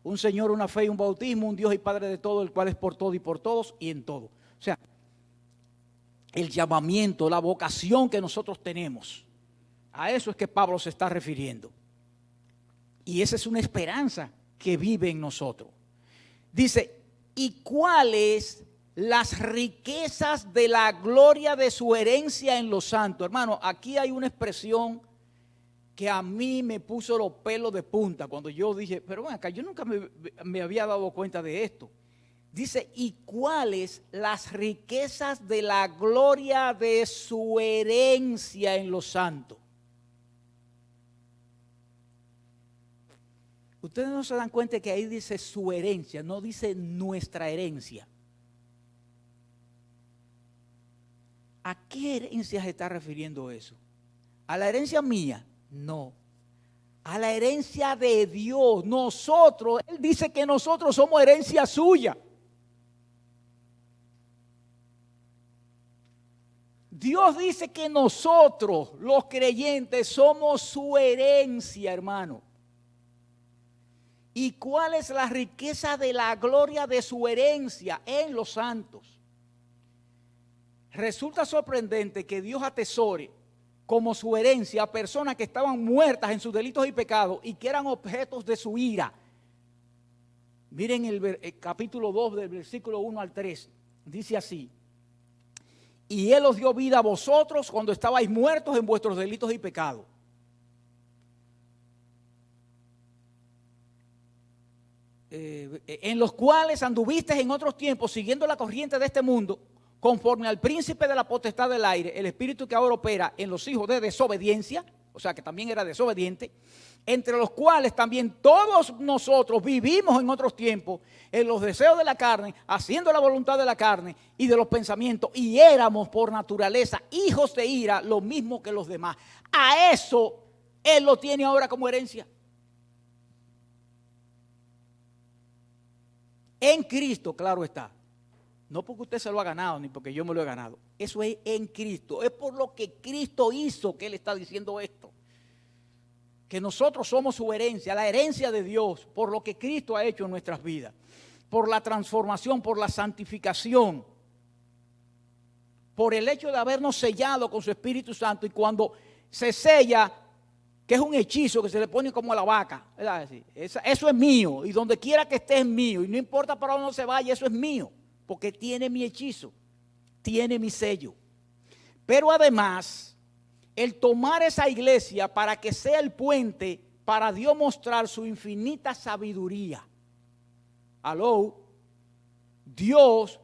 C: Un Señor, una fe y un bautismo, un Dios y Padre de todo, el cual es por todo y por todos y en todo. O sea, el llamamiento, la vocación que nosotros tenemos, a eso es que Pablo se está refiriendo. Y esa es una esperanza que vive en nosotros. Dice, ¿y cuáles las riquezas de la gloria de su herencia en los santos? Hermano, aquí hay una expresión que a mí me puso los pelos de punta cuando yo dije, pero bueno, acá yo nunca me había dado cuenta de esto. Dice, ¿y cuáles las riquezas de la gloria de su herencia en los santos? Ustedes no se dan cuenta que ahí dice su herencia, no dice nuestra herencia. ¿A qué herencia se está refiriendo eso? ¿A la herencia mía? No. A la herencia de Dios. Nosotros, Él dice que nosotros somos herencia suya. Dios dice que nosotros, los creyentes, somos su herencia, hermano. ¿Y cuál es la riqueza de la gloria de su herencia en los santos? Resulta sorprendente que Dios atesore como su herencia a personas que estaban muertas en sus delitos y pecados y que eran objetos de su ira. Miren el capítulo 2 del versículo 1 al 3. Dice así: y Él os dio vida a vosotros cuando estabais muertos en vuestros delitos y pecados. En los cuales anduvisteis en otros tiempos siguiendo la corriente de este mundo, conforme al príncipe de la potestad del aire, el espíritu que ahora opera en los hijos de desobediencia, o sea que también era desobediente, entre los cuales también todos nosotros vivimos en otros tiempos, en los deseos de la carne, haciendo la voluntad de la carne y de los pensamientos, y éramos por naturaleza hijos de ira, lo mismo que los demás. A eso Él lo tiene ahora como herencia. En Cristo, claro está. No porque usted se lo ha ganado, ni porque yo me lo he ganado. Eso es en Cristo. Es por lo que Cristo hizo que Él está diciendo esto. Que nosotros somos su herencia, la herencia de Dios, por lo que Cristo ha hecho en nuestras vidas. Por la transformación, por la santificación. Por el hecho de habernos sellado con su Espíritu Santo. Y cuando se sella, que es un hechizo que se le pone como a la vaca, ¿verdad? Eso es mío, y donde quiera que esté es mío, y no importa para dónde se vaya, eso es mío, porque tiene mi hechizo, tiene mi sello. Pero además, el tomar esa iglesia para que sea el puente para Dios mostrar su infinita sabiduría. Aló, Dios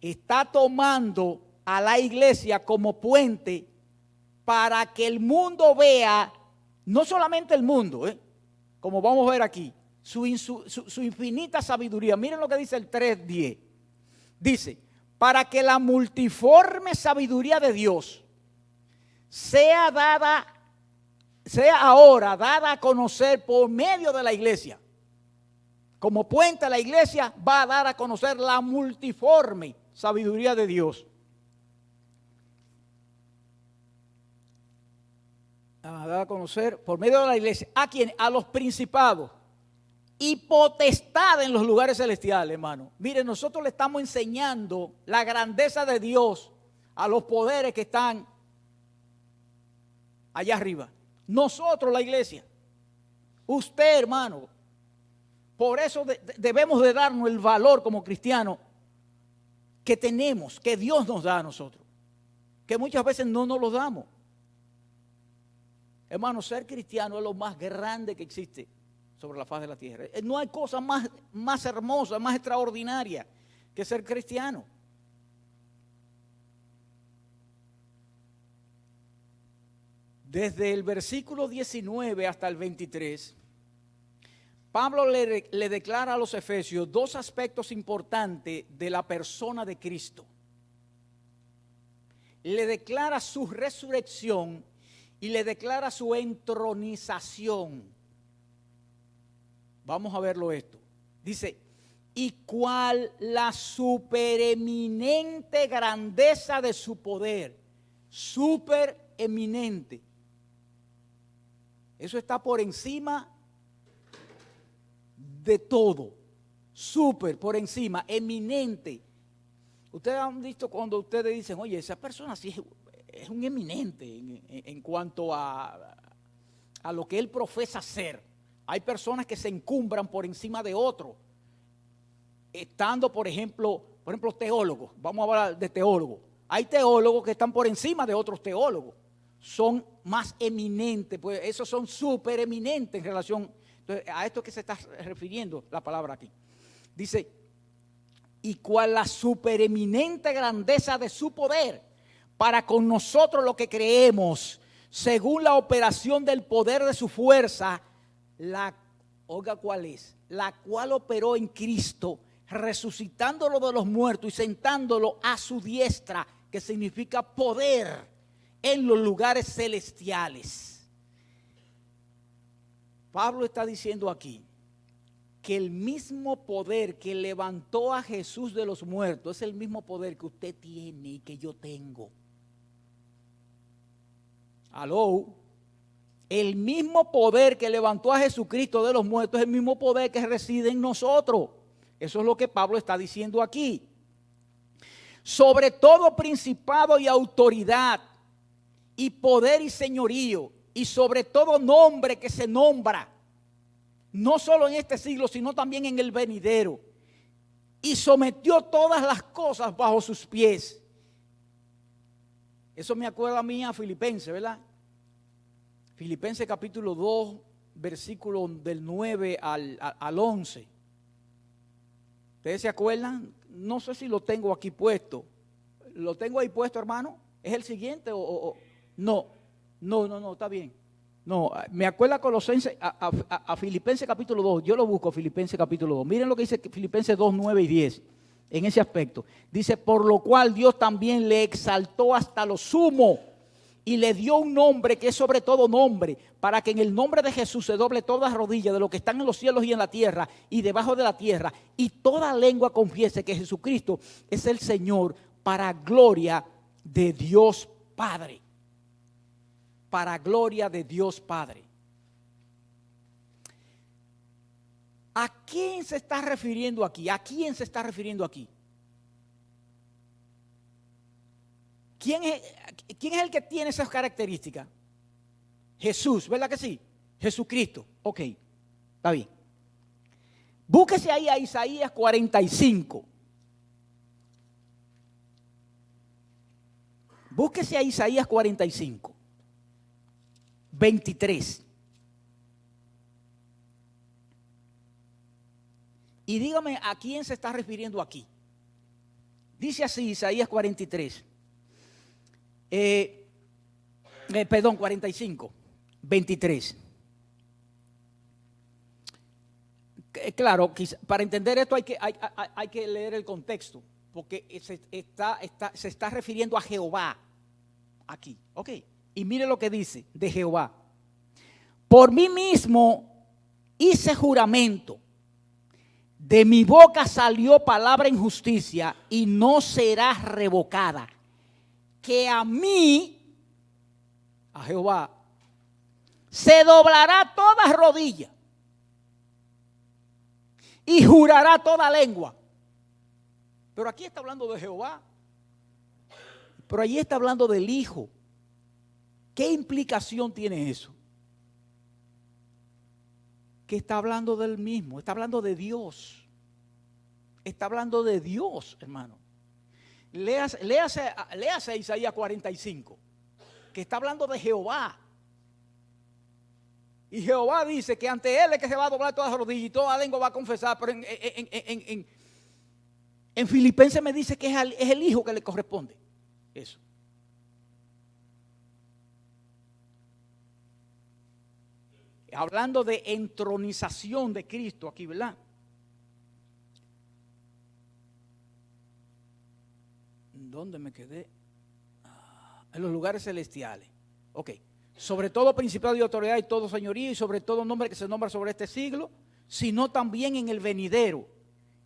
C: está tomando a la iglesia como puente para que el mundo vea. No solamente el mundo, como vamos a ver aquí, su infinita sabiduría. Miren lo que dice el 3:10. Dice, para que la multiforme sabiduría de Dios sea ahora dada a conocer por medio de la iglesia. Como puente, la iglesia va a dar a conocer la multiforme sabiduría de Dios. A dar a conocer por medio de la iglesia. ¿A quién? A los principados y potestades en los lugares celestiales, hermano. Miren, nosotros le estamos enseñando la grandeza de Dios a los poderes que están allá arriba. Nosotros, la iglesia. Usted, hermano. Por eso debemos de darnos el valor como cristianos que tenemos, que Dios nos da a nosotros. Que muchas veces no nos lo damos. Hermano, ser cristiano es lo más grande que existe sobre la faz de la tierra. No hay cosa más hermosa, más extraordinaria que ser cristiano. Desde el versículo 19 hasta el 23, Pablo le declara a los efesios dos aspectos importantes de la persona de Cristo. Le declara su resurrección y le declara su entronización. Vamos a verlo esto. Dice, y cuál la supereminente grandeza de su poder. Supereminente. Eso está por encima de todo. Super, por encima, eminente. Ustedes han visto cuando ustedes dicen, oye, esa persona sí es un eminente en cuanto a lo que él profesa ser. Hay personas que se encumbran por encima de otros. Estando, por ejemplo, teólogos. Vamos a hablar de teólogos. Hay teólogos que están por encima de otros teólogos. Son más eminentes, pues esos son súper eminentes en relación. Entonces, a esto que se está refiriendo la palabra aquí. Dice, y cuál la supereminente grandeza de su poder para con nosotros lo que creemos, según la operación del poder de su fuerza, oiga cuál es, la cual operó en Cristo, resucitándolo de los muertos y sentándolo a su diestra, que significa poder en los lugares celestiales. Pablo está diciendo aquí que el mismo poder que levantó a Jesús de los muertos es el mismo poder que usted tiene y que yo tengo. Aló. El mismo poder que levantó a Jesucristo de los muertos es el mismo poder que reside en nosotros. Eso es lo que Pablo está diciendo aquí. Sobre todo principado y autoridad, y poder y señorío, y sobre todo nombre que se nombra, no solo en este siglo, sino también en el venidero. Y sometió todas las cosas bajo sus pies. Eso me acuerda a mí a Filipenses, ¿verdad? Filipenses capítulo 2, versículo del 9 al 11. ¿Ustedes se acuerdan? No sé si lo tengo aquí puesto. ¿Lo tengo ahí puesto, hermano? ¿Es el siguiente o? No, está bien. No, me acuerda a Filipenses capítulo 2. Yo lo busco, Filipenses capítulo 2. Miren lo que dice Filipenses 2, 9 y 10. En ese aspecto. Dice, por lo cual Dios también le exaltó hasta lo sumo y le dio un nombre que es sobre todo nombre, para que en el nombre de Jesús se doble toda rodilla de lo que están en los cielos y en la tierra y debajo de la tierra, y toda lengua confiese que Jesucristo es el Señor, para gloria de Dios Padre. Para gloria de Dios Padre. ¿A quién se está refiriendo aquí? ¿A quién se está refiriendo aquí? ¿Quién es el que tiene esas características? Jesús, ¿verdad que sí? Jesucristo. Ok, está bien. Búsquese ahí a Isaías 45. Búsquese a Isaías 45. 23. Y dígame a quién se está refiriendo aquí. Dice así Isaías 43. 45, 23. claro, para entender esto hay que leer el contexto, porque se está refiriendo a Jehová aquí. Ok, y mire lo que dice de Jehová. Por mí mismo hice juramento, de mi boca salió palabra en justicia y no será revocada, que a mí, a Jehová, se doblará toda rodilla y jurará toda lengua. Pero aquí está hablando de Jehová, pero allí está hablando del Hijo. ¿Qué implicación tiene eso? Que está hablando del mismo, está hablando de Dios. Está hablando de Dios, hermano. Léase Isaías 45, que está hablando de Jehová. Y Jehová dice que ante Él es que se va a doblar todas las rodillas y toda lengua va a confesar. Pero en Filipenses me dice que es el Hijo que le corresponde eso. Hablando de entronización de Cristo aquí, ¿verdad? ¿Dónde me quedé? En los lugares celestiales. Ok. Sobre todo principado de autoridad y todo señorío y sobre todo nombre que se nombra sobre este siglo, sino también en el venidero.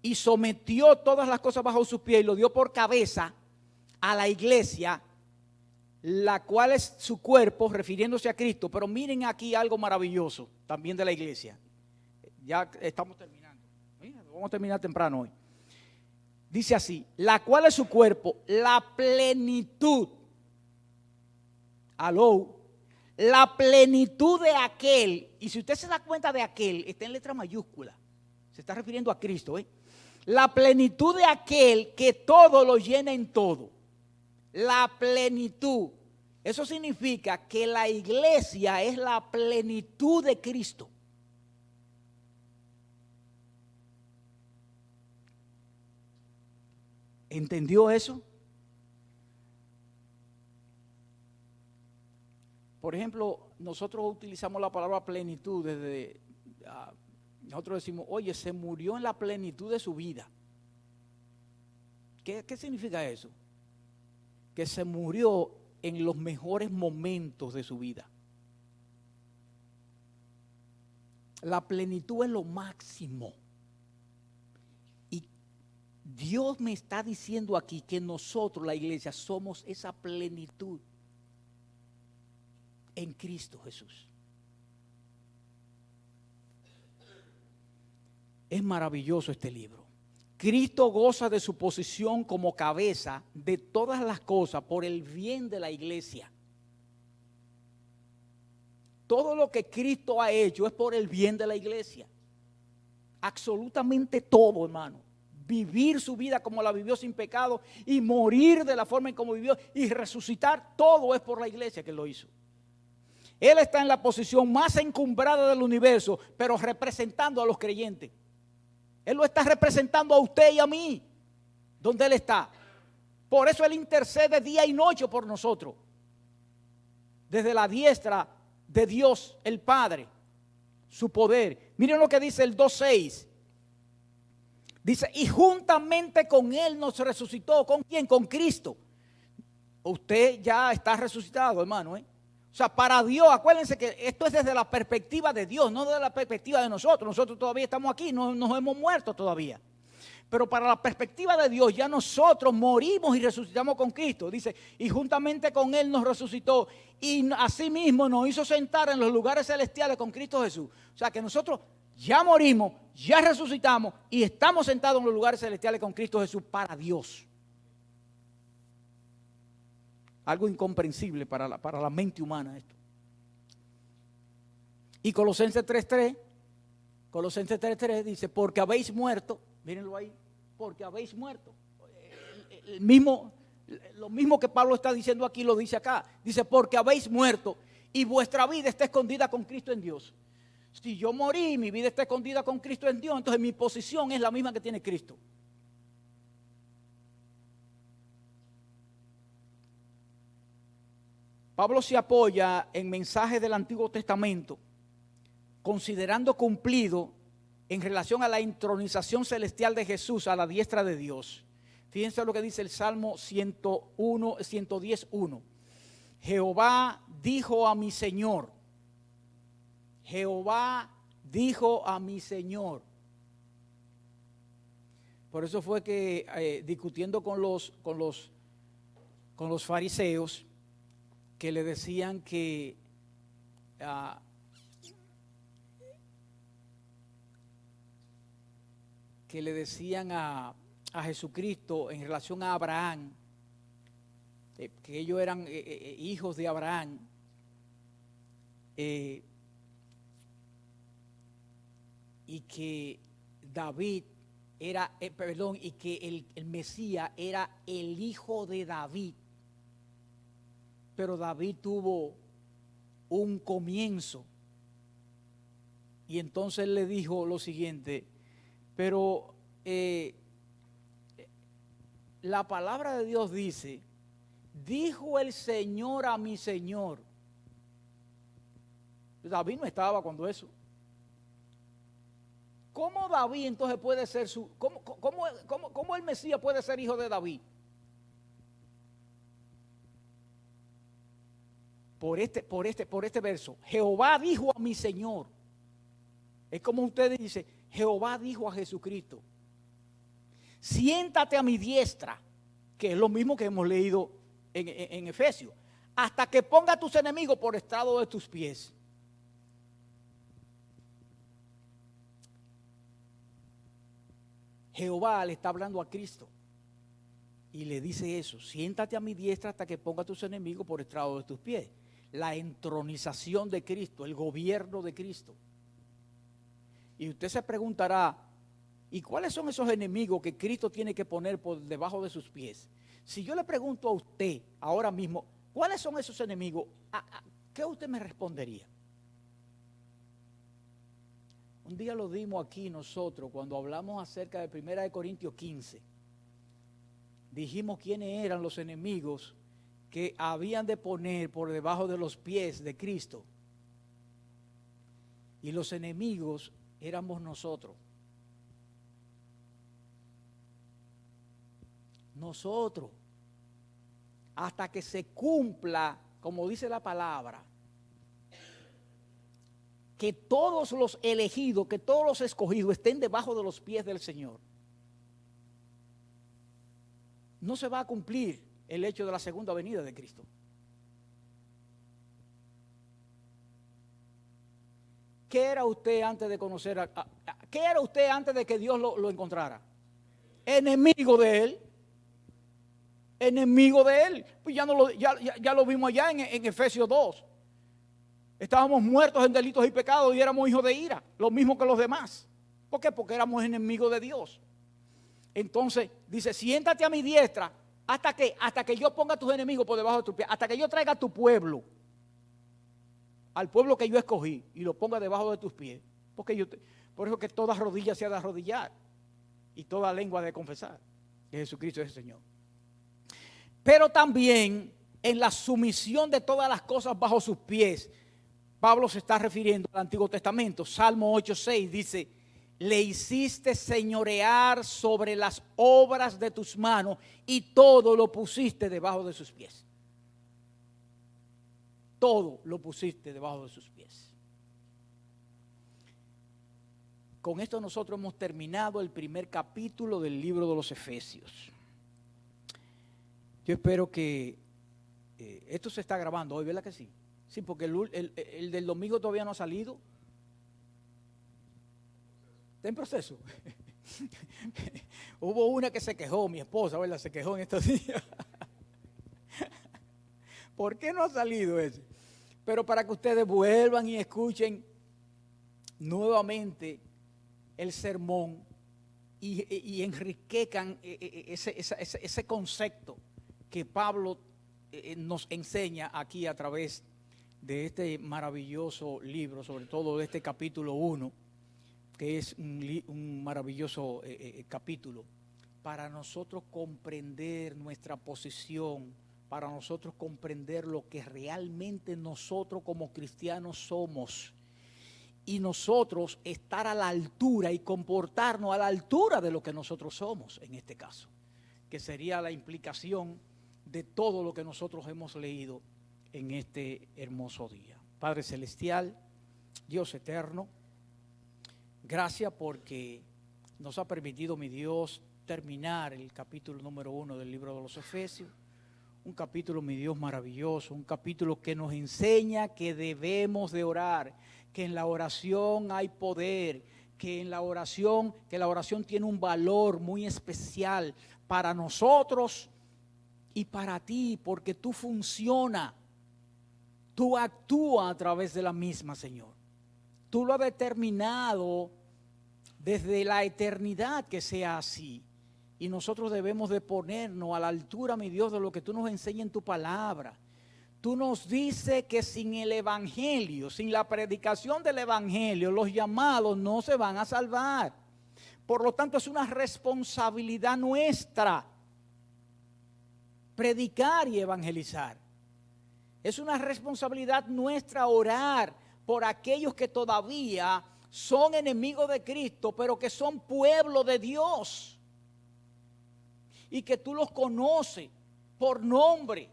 C: Y sometió todas las cosas bajo sus pies y lo dio por cabeza a la iglesia, la cual es su cuerpo, refiriéndose a Cristo. Pero miren aquí algo maravilloso también de la iglesia. Ya estamos terminando. Vamos a terminar temprano hoy. Dice así, la cual es su cuerpo, la plenitud. Aló. La plenitud de aquel, y si usted se da cuenta de aquel, está en letra mayúscula. Se está refiriendo a Cristo, ¿eh? La plenitud de aquel que todo lo llena en todo. La plenitud. Eso significa que la iglesia es la plenitud de Cristo. ¿Entendió eso? Por ejemplo, nosotros utilizamos la palabra plenitud desde... nosotros decimos, oye, se murió en la plenitud de su vida. ¿Qué significa eso? Que se murió en los mejores momentos de su vida. La plenitud es lo máximo. Y Dios me está diciendo aquí que nosotros, la iglesia, somos esa plenitud en Cristo Jesús. Es maravilloso este libro. Cristo goza de su posición como cabeza de todas las cosas por el bien de la iglesia. Todo lo que Cristo ha hecho es por el bien de la iglesia. Absolutamente todo, hermano. Vivir su vida como la vivió sin pecado y morir de la forma en como vivió y resucitar, todo es por la iglesia que lo hizo. Él está en la posición más encumbrada del universo, pero representando a los creyentes. Él lo está representando a usted y a mí, donde Él está. Por eso Él intercede día y noche por nosotros. Desde la diestra de Dios, el Padre, su poder. Miren lo que dice el 2:6. Dice, y juntamente con Él nos resucitó. ¿Con quién? Con Cristo. Usted ya está resucitado, hermano, ¿eh? O sea, para Dios, acuérdense que esto es desde la perspectiva de Dios, no desde la perspectiva de nosotros. Nosotros todavía estamos aquí, no nos hemos muerto todavía. Pero para la perspectiva de Dios, ya nosotros morimos y resucitamos con Cristo. Dice, y juntamente con Él nos resucitó y asimismo nos hizo sentar en los lugares celestiales con Cristo Jesús. O sea, que nosotros ya morimos, ya resucitamos y estamos sentados en los lugares celestiales con Cristo Jesús para Dios. Algo incomprensible para la mente humana esto. Y Colosenses 3:3 dice, porque habéis muerto, mírenlo ahí, porque habéis muerto. Lo mismo que Pablo está diciendo aquí, lo dice acá. Dice, porque habéis muerto y vuestra vida está escondida con Cristo en Dios. Si yo morí, mi vida está escondida con Cristo en Dios, entonces mi posición es la misma que tiene Cristo. Pablo se apoya en mensajes del Antiguo Testamento, considerando cumplido en relación a la entronización celestial de Jesús a la diestra de Dios. Fíjense lo que dice el Salmo 110:1. Jehová dijo a mi Señor. Jehová dijo a mi Señor. Por eso fue que discutiendo con los fariseos, que le decían que le decían a Jesucristo en relación a Abraham, que ellos eran hijos de Abraham, y que David era, y que el Mesías era el hijo de David. Pero David tuvo un comienzo. Y entonces él le dijo lo siguiente, pero la palabra de Dios dice, dijo el Señor a mi Señor. David no estaba cuando eso. ¿Cómo David entonces puede ser cómo el Mesías puede ser hijo de David? Por este verso, Jehová dijo a mi Señor. Es como ustedes dicen, Jehová dijo a Jesucristo, siéntate a mi diestra, que es lo mismo que hemos leído en Efesios, hasta que ponga a tus enemigos por estrado de tus pies. Jehová le está hablando a Cristo y le dice eso, siéntate a mi diestra hasta que ponga a tus enemigos por estrado de tus pies. La entronización de Cristo, el gobierno de Cristo. Y usted se preguntará, ¿y cuáles son esos enemigos que Cristo tiene que poner por debajo de sus pies? Si yo le pregunto a usted ahora mismo, ¿cuáles son esos enemigos? ¿Qué usted me respondería? Un día lo dimos aquí nosotros cuando hablamos acerca de 1 Corintios 15. Dijimos quiénes eran los enemigos que habían de poner por debajo de los pies de Cristo. Y los enemigos éramos nosotros. Nosotros. Hasta que se cumpla, como dice la palabra, que todos los elegidos, que todos los escogidos estén debajo de los pies del Señor. No se va a cumplir el hecho de la segunda venida de Cristo. ¿Qué era usted antes de conocer qué era usted antes de que Dios lo encontrara? Enemigo de Él. Enemigo de Él. Pues ya lo vimos allá en Efesios 2. Estábamos muertos en delitos y pecados y éramos hijos de ira, lo mismo que los demás. ¿Por qué? Porque éramos enemigos de Dios. Entonces dice, siéntate a mi diestra hasta que yo ponga a tus enemigos por debajo de tus pies, hasta que yo traiga a tu pueblo, al pueblo que yo escogí y lo ponga debajo de tus pies. Por eso que toda rodilla se ha de arrodillar y toda lengua de confesar que Jesucristo es el Señor. Pero también en la sumisión de todas las cosas bajo sus pies, Pablo se está refiriendo al Antiguo Testamento. Salmo 8:6 dice, le hiciste señorear sobre las obras de tus manos y todo lo pusiste debajo de sus pies. Todo lo pusiste debajo de sus pies. Con esto nosotros hemos terminado el primer capítulo del libro de los Efesios. Yo espero que esto se está grabando hoy, ¿verdad que sí? Sí, porque el del domingo todavía no ha salido. Está en proceso. Hubo una que se quejó, mi esposa, ¿verdad? Se quejó en estos días. ¿Por qué no ha salido ese? Pero para que ustedes vuelvan y escuchen nuevamente el sermón y enriquezcan ese concepto que Pablo nos enseña aquí a través de este maravilloso libro, sobre todo de este capítulo 1, que es un maravilloso capítulo, para nosotros comprender nuestra posición, para nosotros comprender lo que realmente nosotros como cristianos somos y nosotros estar a la altura y comportarnos a la altura de lo que nosotros somos en este caso, que sería la implicación de todo lo que nosotros hemos leído en este hermoso día. Padre Celestial, Dios eterno, gracias porque nos ha permitido, mi Dios, terminar el capítulo número 1 del libro de los Efesios. Un capítulo, mi Dios, maravilloso, un capítulo que nos enseña que debemos de orar, que en la oración hay poder, que la oración tiene un valor muy especial para nosotros y para ti, porque tú funcionas, tú actúas a través de la misma, Señor. Tú lo has determinado desde la eternidad que sea así. Y nosotros debemos de ponernos a la altura, mi Dios, de lo que tú nos enseñas en tu palabra. Tú nos dices que sin el evangelio, sin la predicación del evangelio, los llamados no se van a salvar. Por lo tanto, es una responsabilidad nuestra predicar y evangelizar. Es una responsabilidad nuestra orar por aquellos que todavía son enemigos de Cristo, pero que son pueblo de Dios. Y que tú los conoces por nombre.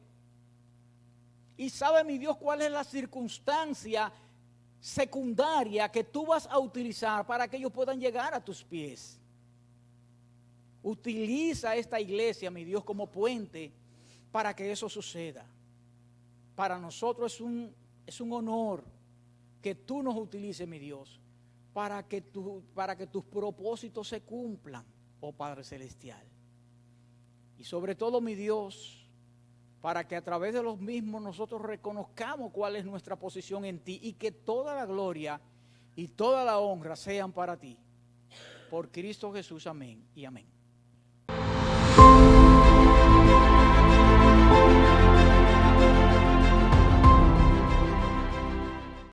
C: Y sabe, mi Dios, cuál es la circunstancia secundaria que tú vas a utilizar para que ellos puedan llegar a tus pies. Utiliza esta iglesia, mi Dios, como puente para que eso suceda. Para nosotros es un honor que tú nos utilices, mi Dios, para que tus propósitos se cumplan, oh Padre Celestial. Y sobre todo, mi Dios, para que a través de los mismos nosotros reconozcamos cuál es nuestra posición en ti y que toda la gloria y toda la honra sean para ti. Por Cristo Jesús, amén y amén.